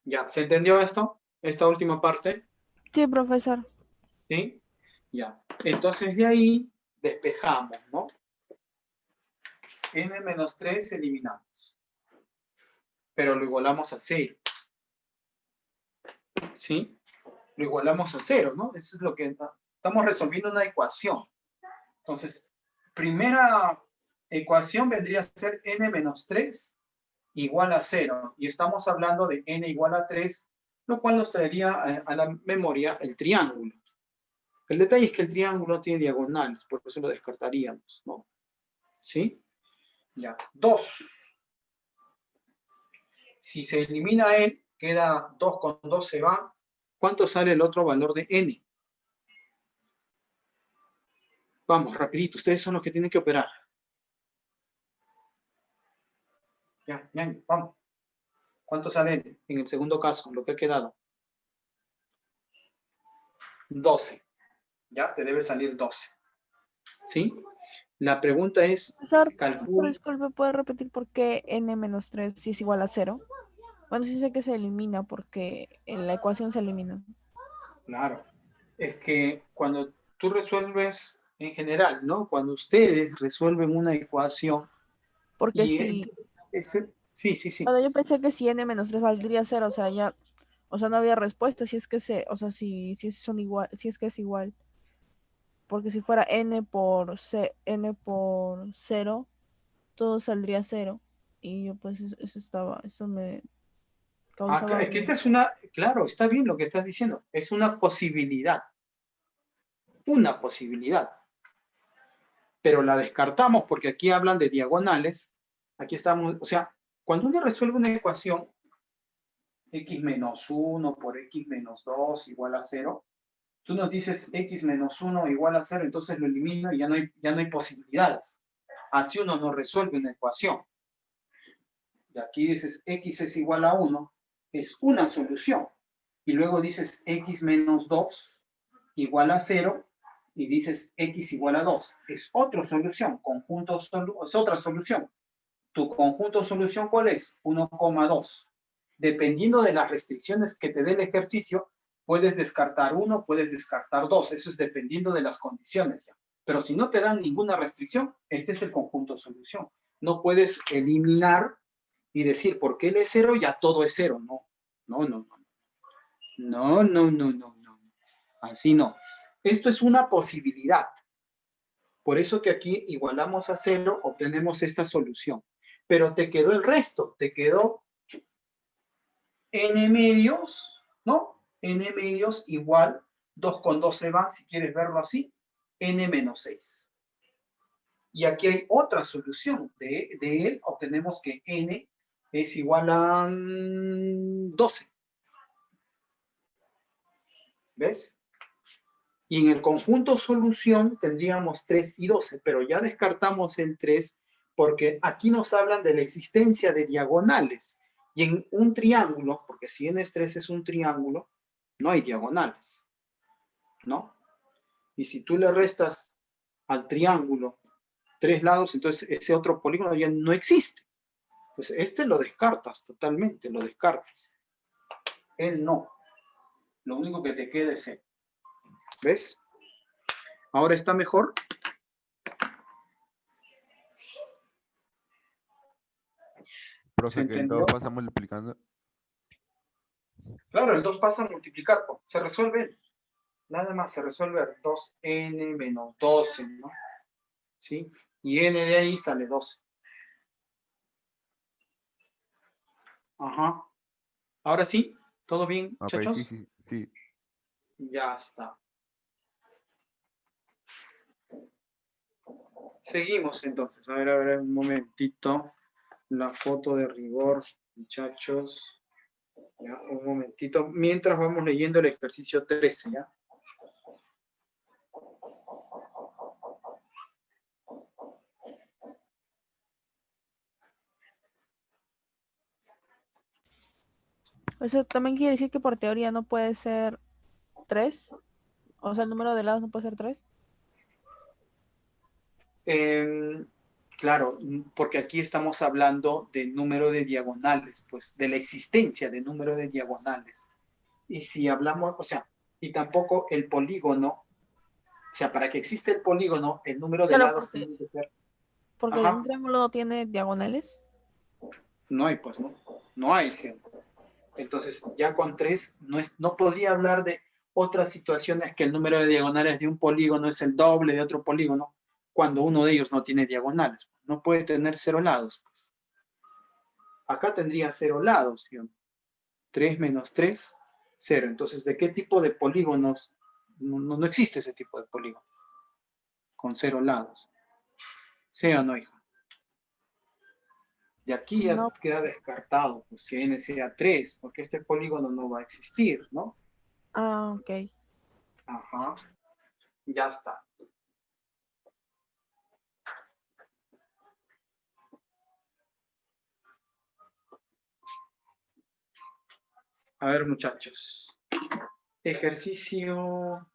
¿Ya? ¿Se entendió esto? Esta última parte. Sí, profesor. ¿Sí? Ya. Entonces de ahí despejamos, ¿no? n-3 eliminamos. Pero lo igualamos a 0. ¿Sí? Lo igualamos a 0, ¿no? Eso es lo que estamos resolviendo, una ecuación. Entonces, primera ecuación vendría a ser n-3 igual a 0. Y estamos hablando de n igual a 3, lo cual nos traería a la memoria el triángulo. El detalle es que el triángulo tiene diagonales, por eso lo descartaríamos, ¿no? ¿Sí? Ya. 2. Si se elimina él, queda 2 con 2 se va. ¿Cuánto sale el otro valor de n? Vamos, rapidito, ustedes son los que tienen que operar. Ya, vamos. ¿Cuánto sale en el segundo caso, lo que ha quedado? 12. Ya, te debe salir 12. ¿Sí? La pregunta es, Profesor, calcula. disculpe, ¿puede repetir por qué n-3 si es igual a 0? Bueno, sí sé que se elimina porque en la ecuación se elimina. Claro. Es que cuando tú resuelves en general, ¿no? Cuando ustedes resuelven una ecuación Porque y si, sí. bueno, yo pensé que si n-3 valdría 0, o sea, ya, o sea, no había respuesta si es que o sea, si son igual, si es que es igual. Porque si fuera n por 0, todo saldría 0. Y yo pues eso me causaba... Es que claro, está bien lo que estás diciendo, es una posibilidad, pero la descartamos porque aquí hablan de diagonales, aquí estamos, o sea, cuando uno resuelve una ecuación, x menos 1 por x menos 2 igual a 0, tú nos dices x menos 1 igual a 0, entonces lo elimino y ya no hay posibilidades. Así uno no resuelve una ecuación. Y aquí dices x es igual a 1, es una solución. Y luego dices x menos 2 igual a 0 y dices x igual a 2. Es otra solución, es otra solución. ¿Tu conjunto solución cuál es? 1,2. Dependiendo de las restricciones que te dé el ejercicio, puedes descartar 1, puedes descartar 2. Eso es dependiendo de las condiciones. ¿Ya? Pero si no te dan ninguna restricción, este es el conjunto solución. No puedes eliminar y decir, porque él es 0, ya todo es 0. No. Así no. Esto es una posibilidad. Por eso que aquí igualamos a 0, obtenemos esta solución. Pero te quedó el resto, te quedó n medios, ¿no? N medios igual, 2 con 2 se van, si quieres verlo así, n menos 6. Y aquí hay otra solución. De él obtenemos que n es igual a 12. ¿Ves? Y en el conjunto solución tendríamos 3 y 12, pero ya descartamos el 3 porque aquí nos hablan de la existencia de diagonales. Y en un triángulo, porque si n3 es un triángulo, no hay diagonales, ¿no? Y si tú le restas al triángulo 3 lados, entonces ese otro polígono ya no existe. Entonces este lo descartas totalmente, lo descartas. Él no. Lo único que te queda es él. ¿Ves? ¿Ahora está mejor? Profe, que el 2 pasa multiplicando. Claro, el 2 pasa a multiplicar, se resuelve, nada más se resuelve 2n menos 12, ¿no? ¿Sí? Y n de ahí sale 12. Ajá. Ahora sí, ¿todo bien, Ok, muchachos? sí. Ya está. Seguimos entonces. A ver, un momentito. La foto de rigor, muchachos. Ya, un momentito. Mientras vamos leyendo el ejercicio 13, ¿ya? Eso también quiere decir que por teoría no puede ser 3. O sea, el número de lados no puede ser 3. Claro, porque aquí estamos hablando de número de diagonales, pues de la existencia de número de diagonales. Y si hablamos, o sea, y tampoco el polígono, o sea, para que exista el polígono, el número de Claro, lados tiene que ser. porque un Ajá, triángulo no tiene diagonales. no hay, pues, ¿no? No hay siempre. Entonces, ya con 3, no podría hablar de otras situaciones que el número de diagonales de un polígono es el doble de otro polígono, cuando uno de ellos no tiene diagonales. No puede tener 0 lados, pues. Acá tendría 0 lados, ¿sí? 3 menos 3, 0. Entonces, ¿de qué tipo de polígonos? No existe ese tipo de polígono con 0 lados. ¿Sí o no, hija? De aquí ya No. queda descartado, pues que n sea 3, porque este polígono no va a existir, ¿no? Ah, ok. Ajá, ya está. A ver, muchachos. Ejercicio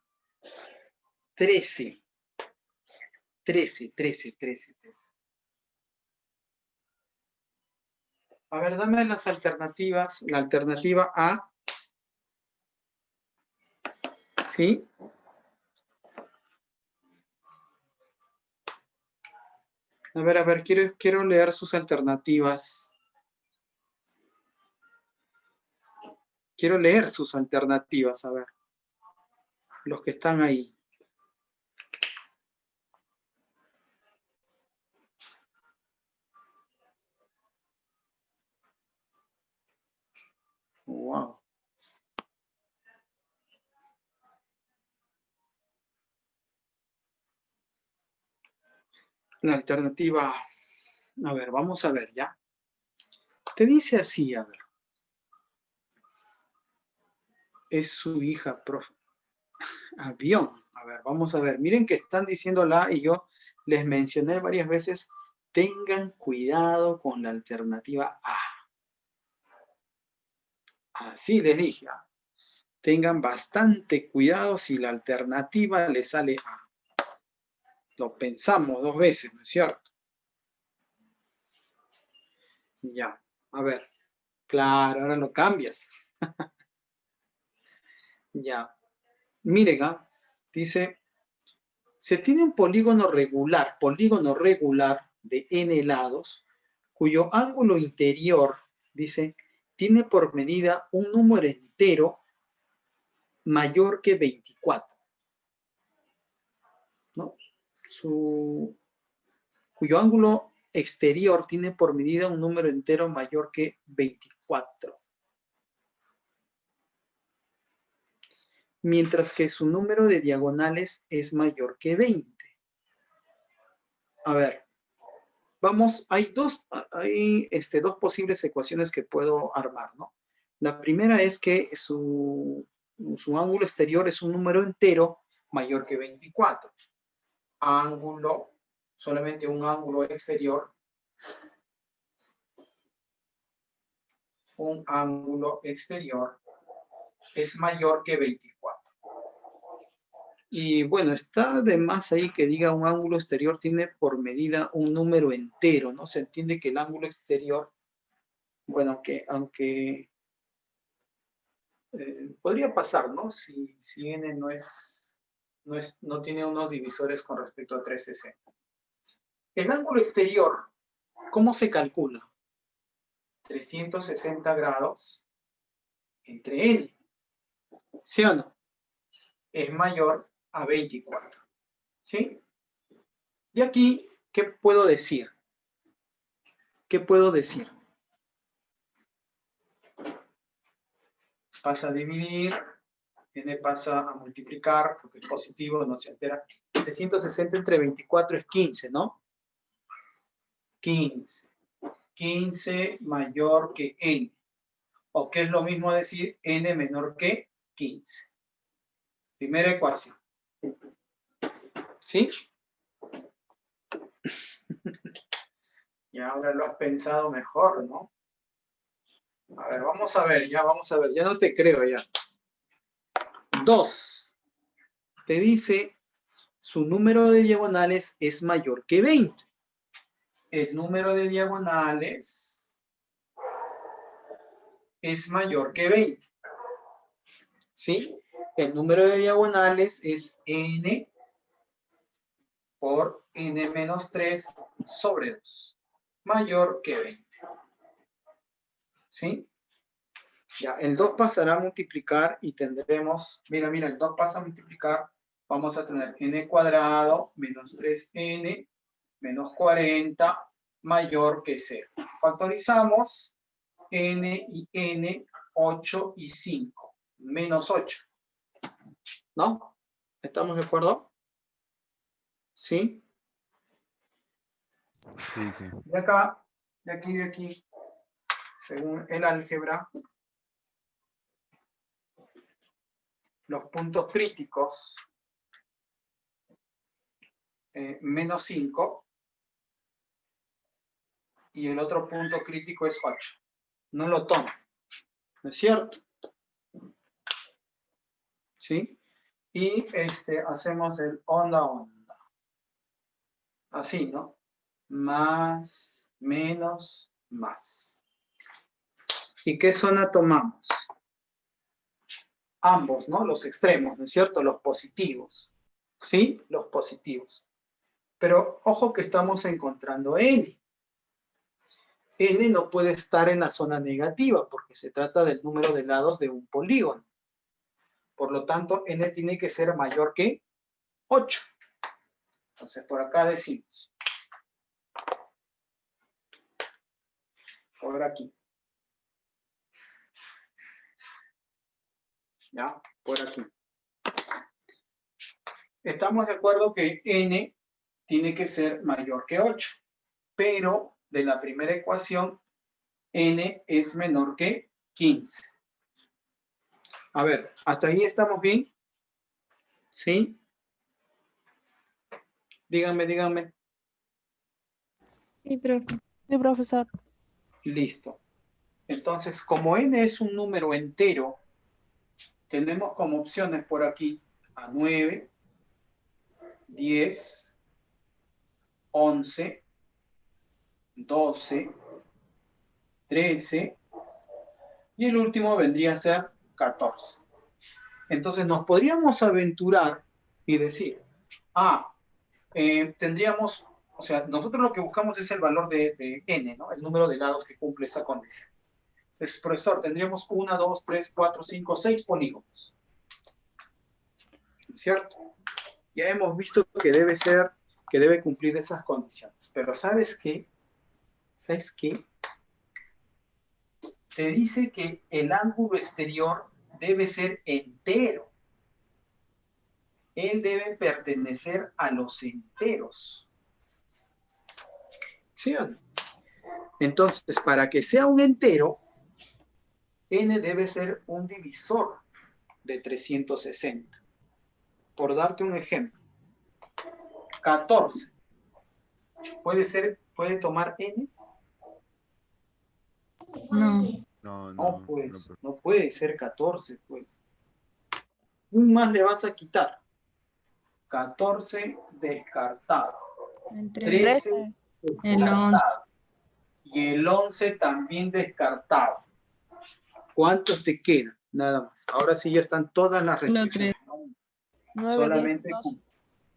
13. 13. A ver, dame las alternativas. La alternativa A. ¿Sí? A ver, quiero leer sus alternativas. Quiero leer sus alternativas, a ver. Los que están ahí. Wow. La alternativa A. A ver, vamos a ver ya. Te dice así, a ver. Es su hija, profe. Avión. A ver, vamos a ver. Miren que están diciendo la A y yo les mencioné varias veces, tengan cuidado con la alternativa A. Así les dije. Tengan bastante cuidado si la alternativa les sale A. Lo pensamos 2 veces, ¿no es cierto? Ya, a ver. Claro, ahora lo cambias. Ya. Miren, dice, se tiene un polígono regular de n lados, cuyo ángulo interior, dice, tiene por medida un número entero mayor que 24. ¿No? Cuyo ángulo exterior tiene por medida un número entero mayor que 24. Mientras que su número de diagonales es mayor que 20. A ver, vamos, hay dos posibles ecuaciones que puedo armar, ¿no? La primera es que su ángulo exterior es un número entero mayor que 24. Ángulo, solamente un ángulo exterior. Un ángulo exterior es mayor que 24. Y bueno, está de más ahí que diga un ángulo exterior tiene por medida un número entero, ¿no? Se entiende que el ángulo exterior, bueno, aunque podría pasar, ¿no? Si n no tiene unos divisores con respecto a 360. El ángulo exterior, ¿cómo se calcula? 360 grados entre n, ¿sí o no? Es mayor a 24, ¿sí? Y aquí, ¿qué puedo decir? ¿Qué puedo decir? Pasa a dividir, n pasa a multiplicar, porque es positivo, no se altera. 360 entre 24 es 15, ¿no? 15. 15 mayor que n. O que es lo mismo decir n menor que 15. Primera ecuación. ¿Sí? Y ahora lo has pensado mejor, ¿no? A ver, vamos a ver, ya vamos a ver. Ya no te creo ya. 2. Te dice, su número de diagonales es mayor que 20. El número de diagonales es mayor que 20. ¿Sí? El número de diagonales es n por n menos 3 sobre 2. Mayor que 20. ¿Sí? Ya, el 2 pasará a multiplicar y tendremos, mira, el 2 pasa a multiplicar, vamos a tener n cuadrado menos 3n menos 40 mayor que 0. Factorizamos n y n, 8 y 5, menos 8. ¿No? ¿Estamos de acuerdo? ¿Sí? Sí, sí. De acá, de aquí, según el álgebra, los puntos críticos, menos 5, y el otro punto crítico es 8. No lo toma, ¿no es cierto? ¿Sí? Y hacemos el onda. Así, ¿no? Más, menos, más. ¿Y qué zona tomamos? Ambos, ¿no? Los extremos, ¿no es cierto? Los positivos. ¿Sí? Los positivos. Pero ojo que estamos encontrando n. N no puede estar en la zona negativa porque se trata del número de lados de un polígono. Por lo tanto, n tiene que ser mayor que 8. Entonces, por acá decimos. Por aquí. ¿Ya? Por aquí. Estamos de acuerdo que n tiene que ser mayor que 8. Pero de la primera ecuación, n es menor que 15. A ver, ¿hasta ahí estamos bien? ¿Sí? Díganme. Sí, profe. Sí, profesor. Listo. Entonces, como n es un número entero, tenemos como opciones por aquí a 9, 10, 11, 12, 13 y el último vendría a ser 14. Entonces nos podríamos aventurar y decir, tendríamos, o sea, nosotros lo que buscamos es el valor de n, ¿no? El número de lados que cumple esa condición. Entonces, profesor, tendríamos 1, 2, 3, 4, 5, 6 polígonos. ¿Cierto? Ya hemos visto que debe cumplir esas condiciones. Pero ¿sabes qué? ¿Sabes qué? Te dice que el ángulo exterior debe ser entero. Él debe pertenecer a los enteros. ¿Sí o no? Entonces, para que sea un entero, n debe ser un divisor de 360. Por darte un ejemplo, 14. ¿Puede tomar n? No. No, No, no. pues, No, no puede ser 14, pues. Un más le vas a quitar. 14 descartado. El 13 13. El 11. descartado. Y el 11 también descartado. ¿Cuántos te quedan? Nada más. Ahora sí ya están todas las restricciones. 9, 10, Solamente 12.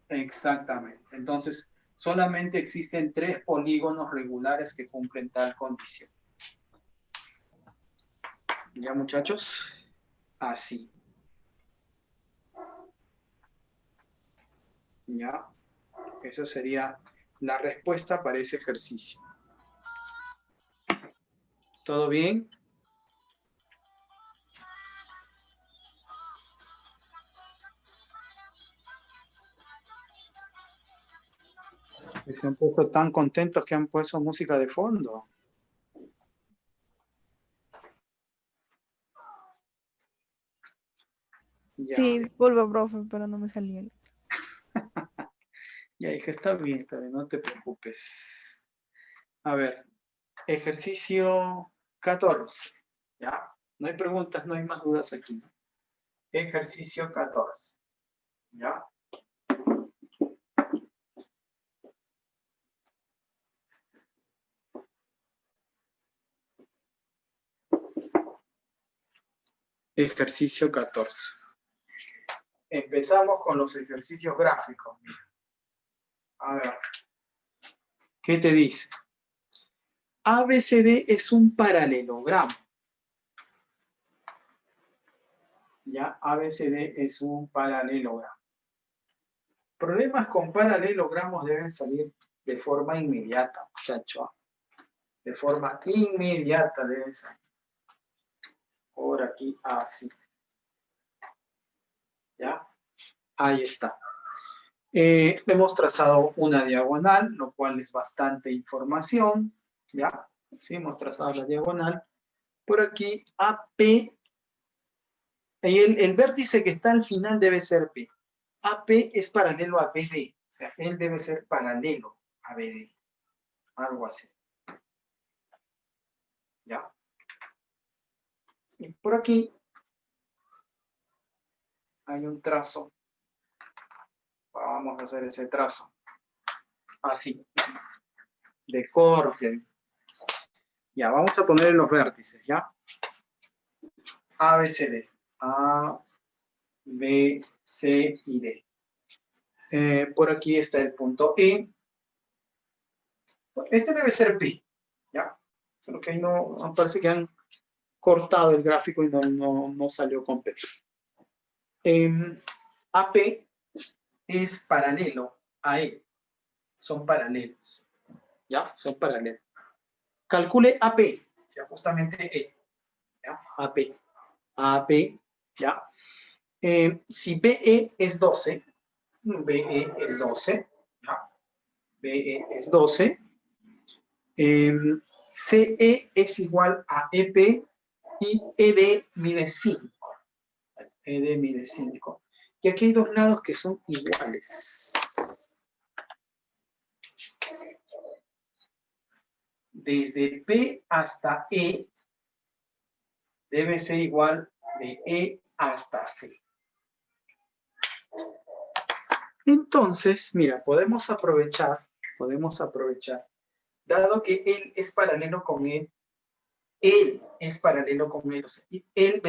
exactamente. Entonces, solamente existen 3 polígonos regulares que cumplen tal condición. ¿Ya, muchachos? Así. ¿Ya? Esa sería la respuesta para ese ejercicio. ¿Todo bien? Que se han puesto tan contentos que han puesto música de fondo. Ya, Sí, disculpa, profe, pero no me salía. ya dije, está bien, no te preocupes. A ver, ejercicio 14. Ya, no hay preguntas, no hay más dudas aquí, ¿no? Ejercicio 14. ¿Ya? Ejercicio 14. Empezamos con los ejercicios gráficos. A ver, ¿qué te dice? ABCD es un paralelogramo. Ya, ABCD es un paralelogramo. Problemas con paralelogramos deben salir de forma inmediata, muchachos. De forma inmediata deben salir. Por aquí, así. ¿Ya? Ahí está. Hemos trazado una diagonal, lo cual es bastante información. ¿Ya? Sí, hemos trazado la diagonal. Por aquí, AP. Y el vértice que está al final debe ser P. AP es paralelo a BD. O sea, él debe ser paralelo a BD. Algo así. ¿Ya? Y por aquí hay un trazo. Vamos a hacer ese trazo. Así. De corte. Ya, vamos a poner los vértices, ¿ya? A, B, C, D. A, B, C y D. Por aquí está el punto E. Este debe ser P, ¿ya? Solo que ahí no parece que han cortado el gráfico y no salió con P. AP es paralelo a E. Son paralelos, ¿ya? Son paralelos. Calcule AP, o sea, justamente E, ¿ya? AP. AP, ¿ya? Si BE es 12, BE es 12, ¿ya? BE es 12. CE es igual a EP y ED mide 5. ED mide 5. Y aquí hay dos lados que son iguales. Desde P hasta E debe ser igual de E hasta C. Entonces, mira, podemos aprovechar, dado que él es paralelo con él es paralelo con él, o sea, y él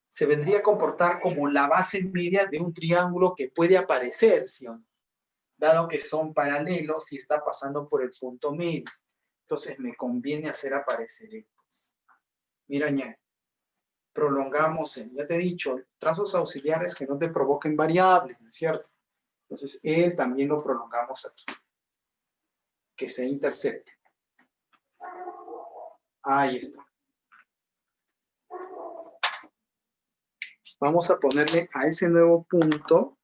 se vendría a comportar como la base media de un triángulo que puede aparecer, ¿sí o no? Dado que son paralelos y está pasando por el punto medio. Entonces me conviene hacer aparecer estos. Mira, ya, prolongamos, ya te he dicho, trazos auxiliares que no te provoquen variables, ¿no es cierto? Entonces, él también lo prolongamos aquí. Que se intercepte. Ahí está. Vamos a ponerle a ese nuevo punto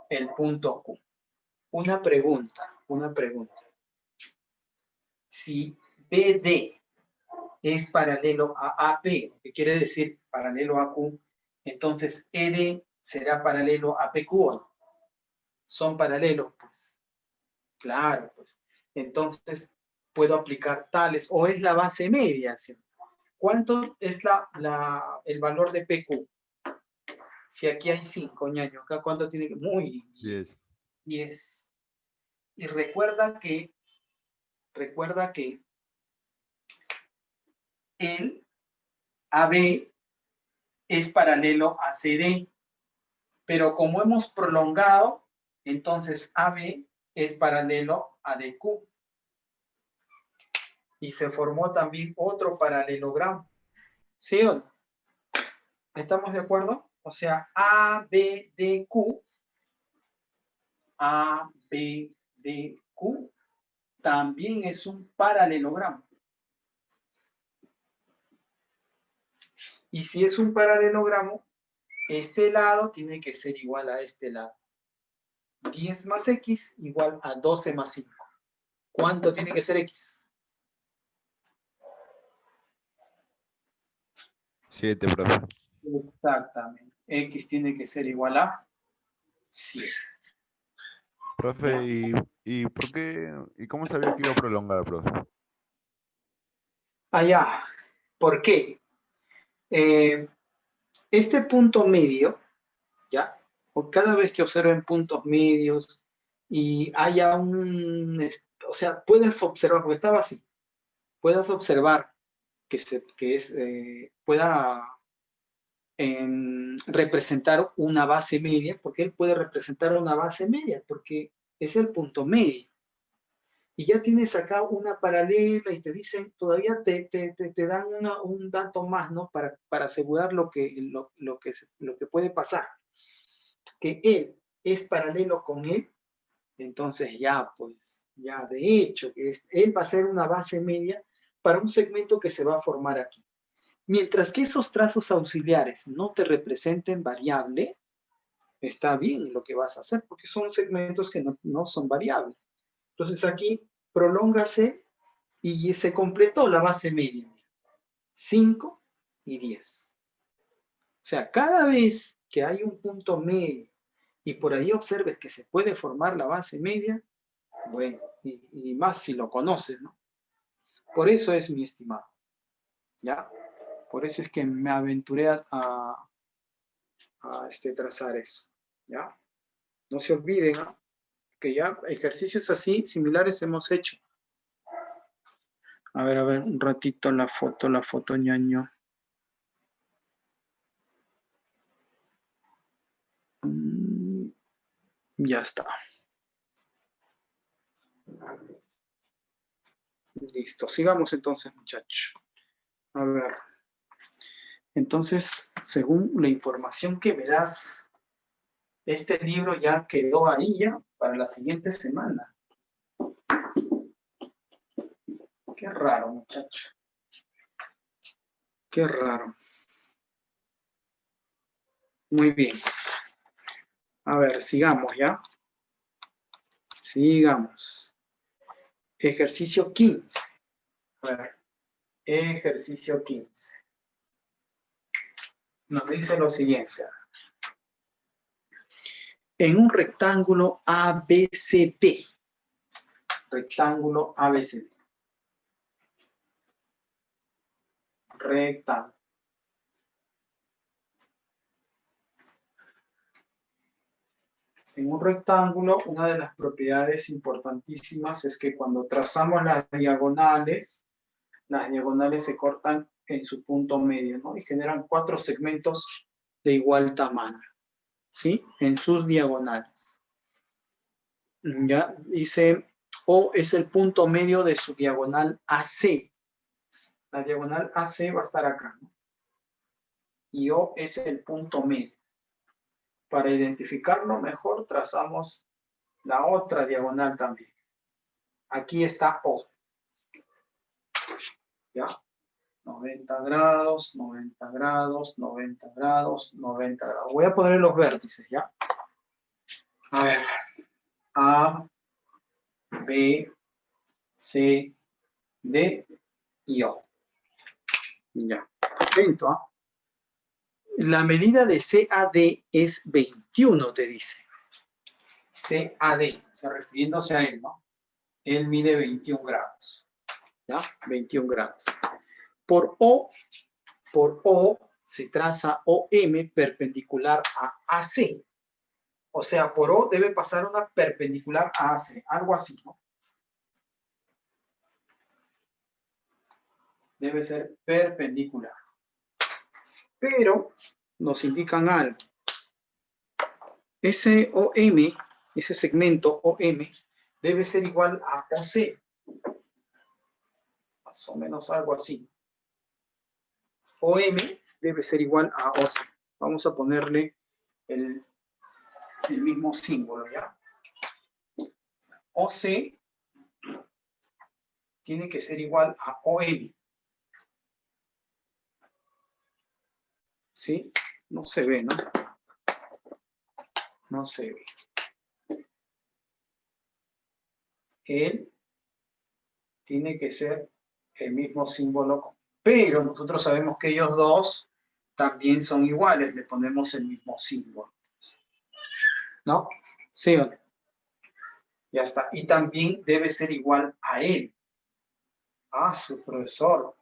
el punto Q. Una pregunta. Si BD es paralelo a AP, que quiere decir paralelo a Q, entonces ED será paralelo a PQ, ¿no? Son paralelos, pues. Claro, pues. Entonces, puedo aplicar tales, o es la base media, ¿sí? ¿Cuánto es el valor de PQ? Si aquí hay 5, ñaño, acá ¿cuánto tiene que? Muy bien. 10. 10. Y recuerda que el AB es paralelo a CD, pero como hemos prolongado, entonces AB es paralelo a DQ. Y se formó también otro paralelogramo. ¿Sí o no? ¿Estamos de acuerdo? O sea, ABDQ, ABDQ también es un paralelogramo. Y si es un paralelogramo, este lado tiene que ser igual a este lado. 10 más X igual a 12 más 5. ¿Cuánto tiene que ser X? 7, profe. Exactamente. X tiene que ser igual a 7. Profe, ¿y por qué? ¿Y cómo sabía que iba a prolongar, profe? Allá. ¿Por qué? Este punto medio, ¿ya? O cada vez que observen puntos medios y haya o sea, puedes observar, porque estaba así, puedas observar pueda representar una base media, porque él puede representar una base media, porque es el punto medio. Y ya tienes acá una paralela y te dicen, todavía te dan un dato más, ¿no? Para asegurar lo que puede pasar. Que él es paralelo con él, entonces ya, pues, ya de hecho, él va a ser una base media para un segmento que se va a formar aquí. Mientras que esos trazos auxiliares no te representen variable, está bien lo que vas a hacer, porque son segmentos que no son variables. Entonces aquí prolóngase y se completó la base media. 5 y 10. O sea, cada vez que hay un punto medio y por ahí observes que se puede formar la base media, bueno, y más si lo conoces, ¿no? Por eso es mi estimado, ¿ya? Por eso es que me aventuré a trazar eso, ¿ya? No se olviden, ¿no? Que ya ejercicios así, similares hemos hecho. A ver, un ratito la foto, ñaño. Ya está. Listo, sigamos entonces, muchachos. A ver. Entonces, según la información que me das, este libro ya quedó ahí ya para la siguiente semana. Qué raro, muchacho. Qué raro. Muy bien. A ver, sigamos ya. Sigamos. Ejercicio 15. A ver. Ejercicio 15. Nos dice lo siguiente. En un rectángulo ABCD. Rectángulo ABCD. Rectángulo. En un rectángulo, una de las propiedades importantísimas es que cuando trazamos las diagonales se cortan en su punto medio, ¿no? Y generan 4 segmentos de igual tamaño, ¿sí? En sus diagonales. Ya dice, O es el punto medio de su diagonal AC. La diagonal AC va a estar acá, ¿no? Y O es el punto medio. Para identificarlo mejor, trazamos la otra diagonal también. Aquí está O. ¿Ya? 90 grados, 90 grados, 90 grados, 90 grados. Voy a poner los vértices, ¿ya? A ver. A, B, C, D y O. Ya. Atento, ¿ah? La medida de CAD es 21, te dice. CAD, o sea, refiriéndose a él, ¿no? Él mide 21 grados. ¿Ya? 21 grados. Por O se traza OM perpendicular a AC. O sea, por O debe pasar una perpendicular a AC. Algo así, ¿no? Debe ser perpendicular. Pero nos indican algo. Ese OM, ese segmento OM, debe ser igual a OC. Más o menos algo así. OM debe ser igual a OC. Vamos a ponerle el mismo símbolo, ¿ya? OC tiene que ser igual a OM. ¿Sí? No se ve, ¿no? No se ve. él tiene que ser el mismo símbolo, pero nosotros sabemos que ellos dos también son iguales, le ponemos el mismo símbolo. ¿No? ¿Sí o no? Ya está. Y también debe ser igual a él. Ah, su profesor.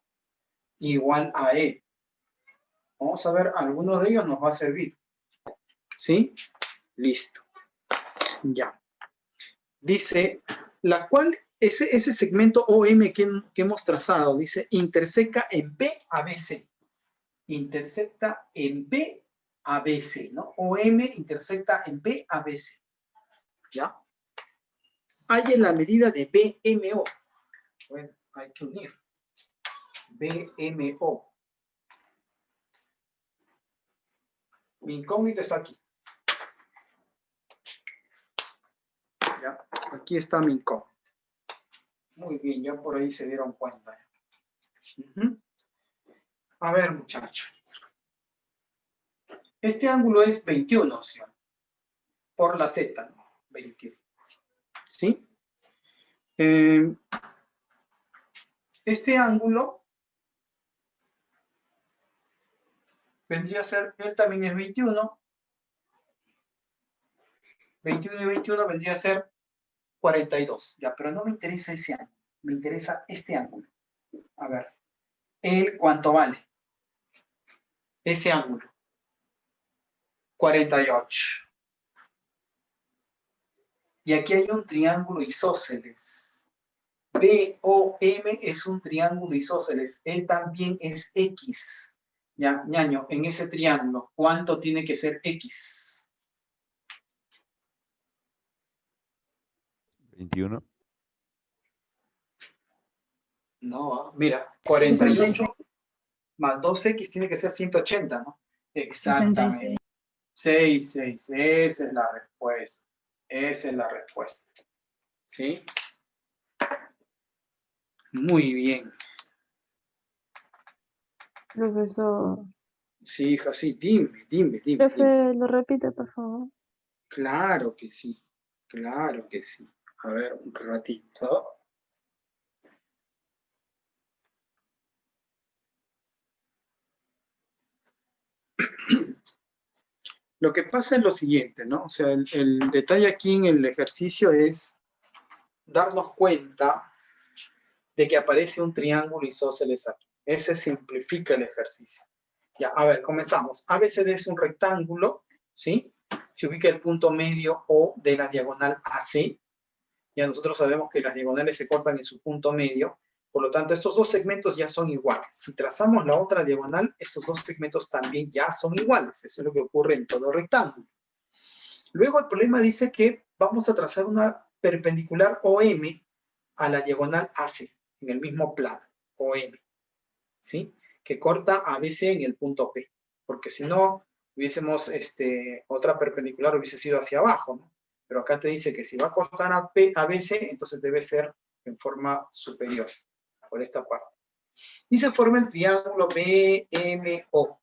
Igual a él. Vamos a ver, alguno de ellos nos va a servir. ¿Sí? Listo. Ya. Dice, la cual, ese segmento OM que hemos trazado, dice, intersecta en P a BC. Intersecta en P a BC, ¿no? OM intersecta en P a BC. ¿Ya? Hay en la medida de BMO. Bueno, hay que unir. BMO. Mi incógnito está aquí. ¿Ya? Aquí está mi incógnito. Muy bien, ya por ahí se dieron cuenta. A ver, muchachos. Este ángulo es 21, ¿sí? Por la Z, ¿no? 21. ¿Sí? Este ángulo vendría a ser, él también es 21. 21 y 21 vendría a ser 42. Ya, pero no me interesa ese ángulo. Me interesa este ángulo. A ver. ¿Él cuánto vale? Ese ángulo. 48. Y aquí hay un triángulo isósceles. BOM es un triángulo isósceles. Él también es X. Ya, ñaño, en ese triángulo, ¿cuánto tiene que ser X? 21. No, mira, 48 más 2X tiene que ser 180, ¿no? Exactamente. 6, 6. Esa es la respuesta. Esa es la respuesta. ¿Sí? Muy bien. Profesor. Sí, hija, sí. Dime. Profe, lo repite, por favor. Claro que sí. Claro que sí. A ver, un ratito. Lo que pasa es lo siguiente, ¿no? O sea, el detalle aquí en el ejercicio es darnos cuenta de que aparece un triángulo isósceles aquí. Ese simplifica el ejercicio. Ya, a ver, comenzamos. ABCD es un rectángulo, ¿sí? Se ubica el punto medio O de la diagonal AC. Ya nosotros sabemos que las diagonales se cortan en su punto medio. Por lo tanto, estos dos segmentos ya son iguales. Si trazamos la otra diagonal, estos dos segmentos también ya son iguales. Eso es lo que ocurre en todo rectángulo. Luego el problema dice que vamos a trazar una perpendicular OM a la diagonal AC, en el mismo plano, OM, ¿sí? Que corta a BC en el punto P. Porque si no, hubiésemos, otra perpendicular hubiese sido hacia abajo, ¿no? Pero acá te dice que si va a cortar a BC, entonces debe ser en forma superior, por esta parte. Y se forma el triángulo BMO.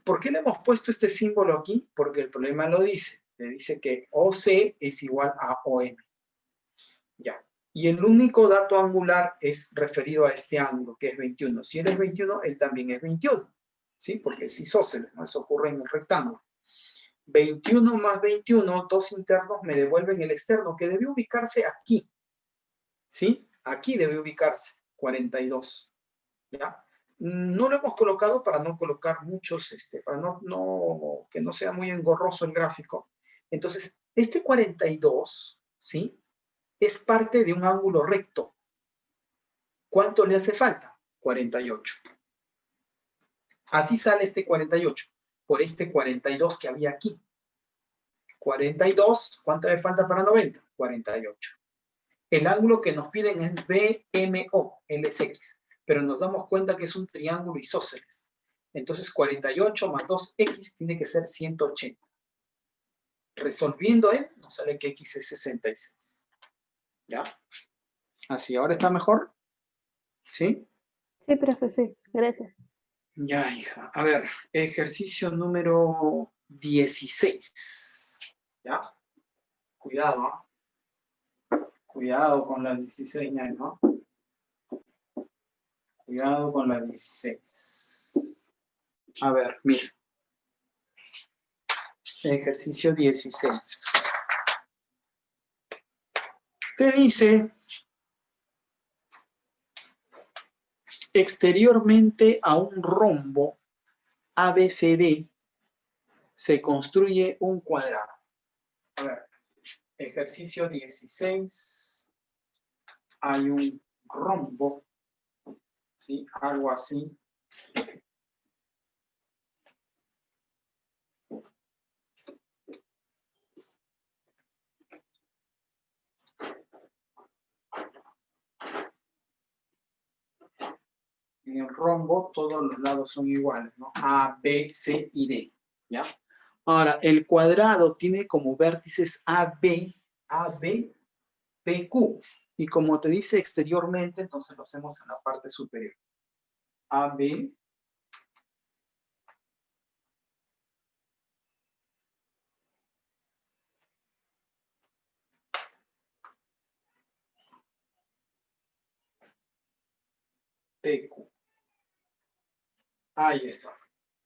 ¿Por qué le hemos puesto este símbolo aquí? Porque el problema lo dice. Le dice que OC es igual a OM. Ya. Y el único dato angular es referido a este ángulo, que es 21. Si él es 21, él también es 21. ¿Sí? Porque es isósceles, ¿no? Eso ocurre en el rectángulo. 21 más 21, dos internos me devuelven el externo, que debe ubicarse aquí. ¿Sí? Aquí debe ubicarse 42. ¿Ya? No lo hemos colocado para no colocar muchos, para que no sea muy engorroso el gráfico. Entonces, este 42, ¿sí? Es parte de un ángulo recto. ¿Cuánto le hace falta? 48. Así sale este 48, por este 42 que había aquí. 42, ¿cuánto le falta para 90? 48. El ángulo que nos piden es BMO, él es X, pero nos damos cuenta que es un triángulo isósceles. Entonces 48 más 2X tiene que ser 180. Resolviendo él, nos sale que X es 66. ¿Ya? Así, ¿ahora está mejor? ¿Sí? Sí, profe, sí. Gracias. Ya, hija. A ver, ejercicio número 16. ¿Ya? Cuidado, ¿eh? Cuidado con la 16, ¿no? Cuidado con la 16. A ver, mira. Ejercicio 16. Te dice, exteriormente a un rombo ABCD se construye un cuadrado. A ver, ejercicio 16. Hay un rombo, ¿sí? Algo así. En el rombo todos los lados son iguales, ¿no? A, B, C y D, ¿ya? Ahora, el cuadrado tiene como vértices AB, PQ. Y como te dice exteriormente, entonces lo hacemos en la parte superior. AB, PQ. Ahí está.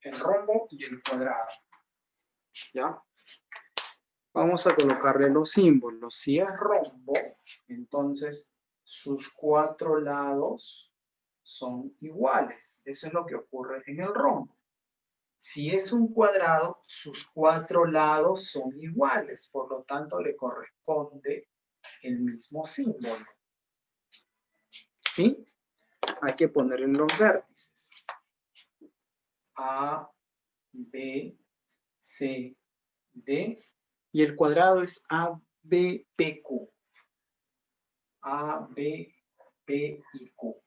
El rombo y el cuadrado. ¿Ya? Vamos a colocarle los símbolos. Si es rombo, entonces sus cuatro lados son iguales. Eso es lo que ocurre en el rombo. Si es un cuadrado, sus cuatro lados son iguales. Por lo tanto, le corresponde el mismo símbolo. ¿Sí? Hay que ponerle los vértices. A, B, C, D. Y el cuadrado es ABPQ. A, B, P y Q.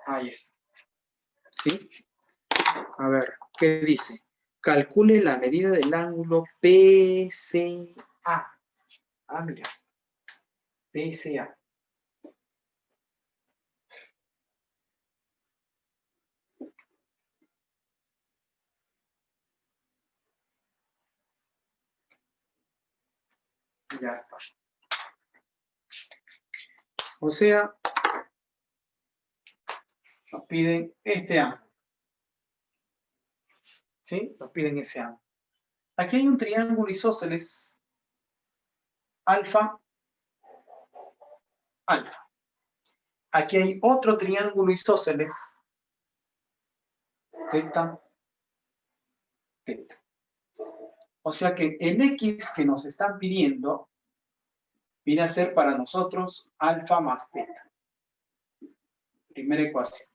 Ahí está. ¿Sí? A ver, ¿qué dice? Calcule la medida del ángulo PCA. Ah, mira. PCA. Ya está. O sea, nos piden este ángulo. ¿Sí? Nos piden ese ángulo. Aquí hay un triángulo isósceles. Alfa, alfa. Aquí hay otro triángulo isósceles. Teta, teta. O sea que el X que nos están pidiendo viene a ser para nosotros alfa más teta. Primera ecuación.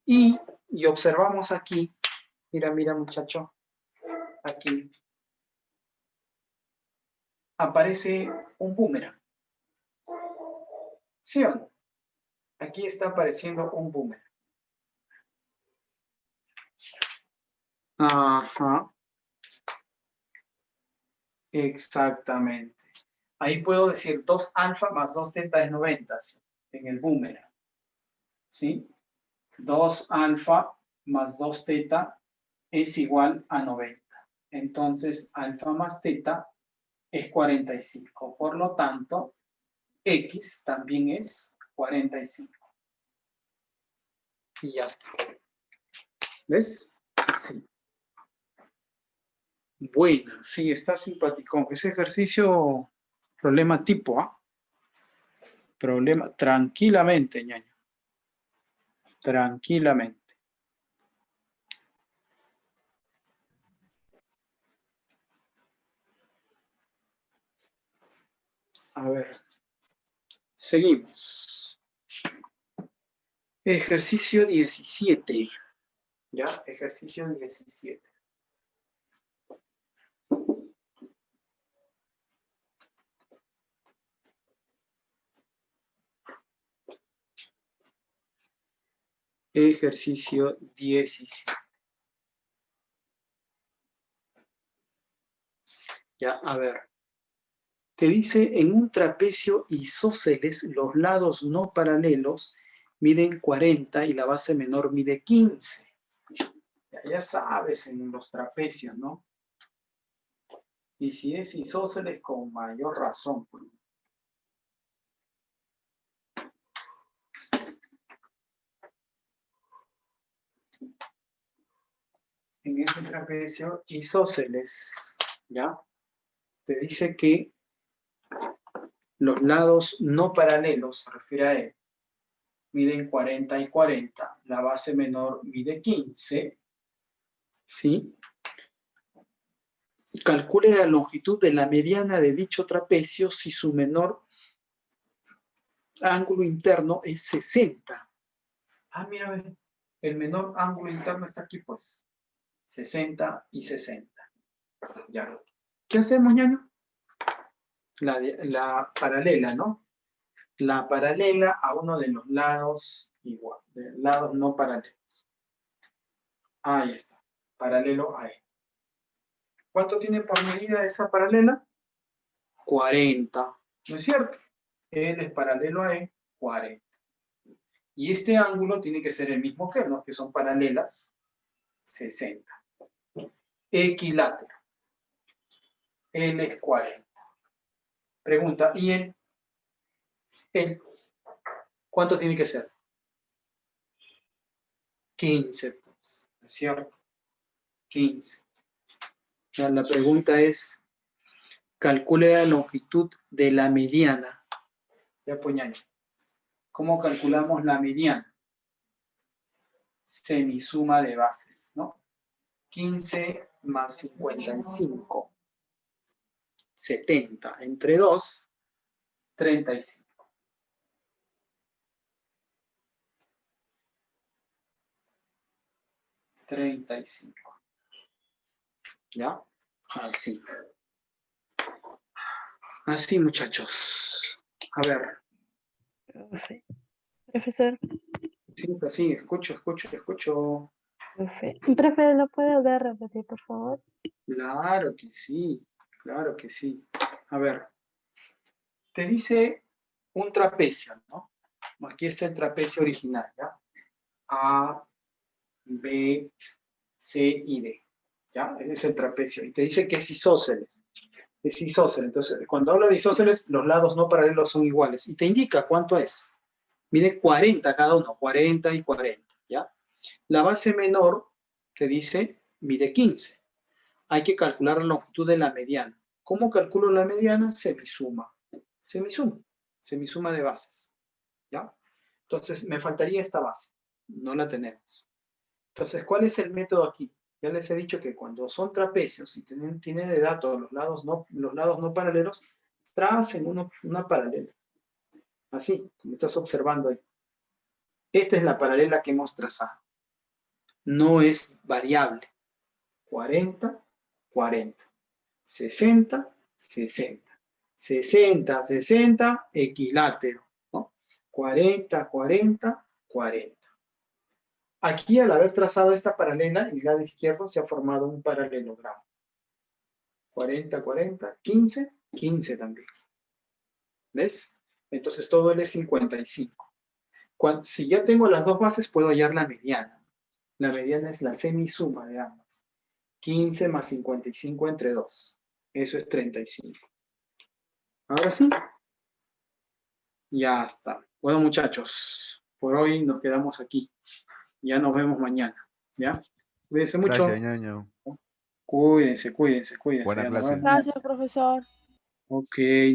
Y observamos aquí, mira muchacho, aquí aparece un boomerang. ¿Sí o no? Aquí está apareciendo un boomerang. Ajá. Exactamente. Ahí puedo decir 2 alfa más 2 teta es 90 en el boomerang. ¿Sí? 2 alfa más 2 teta es igual a 90. Entonces, alfa más teta es 45. Por lo tanto, X también es 45. Y ya está. ¿Ves? Sí. Bueno, sí, está simpático. Ese ejercicio, problema tipo, ¿ah? Problema, tranquilamente, ñaño. Tranquilamente. A ver. Seguimos. Ejercicio 17. ¿Ya? Ejercicio 17. Ejercicio 17. Ya, a ver. Te dice, en un trapecio isósceles, los lados no paralelos miden 40 y la base menor mide 15. Ya sabes, en los trapecios, ¿no? Y si es isósceles, con mayor razón. Pues. En ese trapecio isósceles, ¿ya? Te dice que los lados no paralelos, se refiere a él, miden 40 y 40. La base menor mide 15. ¿Sí? Calcule la longitud de la mediana de dicho trapecio si su menor ángulo interno es 60. Ah, mira, el menor ángulo interno está aquí, pues. 60 y 60. Ya. ¿Qué hacemos, ñaño? La paralela, ¿no? La paralela a uno de los lados igual, de lados no paralelos. Ahí está, paralelo a él. ¿Cuánto tiene por medida esa paralela? 40, ¿no es cierto? Él es paralelo a él, 40. Y este ángulo tiene que ser el mismo que él, ¿no? Que son paralelas, 60. Equilátero. Él es 40. Pregunta, ¿y él? ¿Él? ¿Cuánto tiene que ser? 15, pues, ¿no es cierto? 15. Ya, la pregunta es, calcule la longitud de la mediana. Ya, poñaño. ¿Cómo calculamos la mediana? Semisuma de bases, ¿no? 15 más 55. 70. Entre 2, 35. ¿Ya? Así. Así, muchachos. A ver. Profe. Profesor, Sí, así, escucho. profe. Profe, ¿lo puede volver a repetir, por favor? Claro que sí, claro que sí. A ver, te dice un trapecio, ¿no? Aquí está el trapecio original, ¿ya? A, B, C y D, ¿ya? Ese es el trapecio. Y te dice que es isósceles. Es isósceles. Entonces, cuando hablo de isósceles, los lados no paralelos son iguales. Y te indica cuánto es. Mide 40 cada uno, 40 y 40, ¿ya? La base menor, te dice, mide 15. Hay que calcular la longitud de la mediana. ¿Cómo calculo la mediana? Semisuma de bases, ¿ya? Entonces, me faltaría esta base. No la tenemos. Entonces, ¿cuál es el método aquí? Ya les he dicho que cuando son trapecios y tienen de datos los lados no paralelos, tracen una paralela. Así, como estás observando ahí. Esta es la paralela que hemos trazado. No es variable. 40, 40. 60, 60. 60, 60, equilátero, ¿no? 40, 40, 40. Aquí, al haber trazado esta paralela, en el lado izquierdo se ha formado un paralelogramo. 40, 40, 15, 15 también. ¿Ves? Entonces todo él es 55. Si ya tengo las dos bases, puedo hallar la mediana. La mediana es la semisuma de ambas. 15 más 55 entre 2. Eso es 35. Ahora sí. Ya está. Bueno, muchachos, por hoy nos quedamos aquí. Ya nos vemos mañana. ¿Ya? Cuídense mucho. Gracias, ñaño. Cuídense. Buena Ya nos clase. vemos mañana. Gracias, profesor. Ok.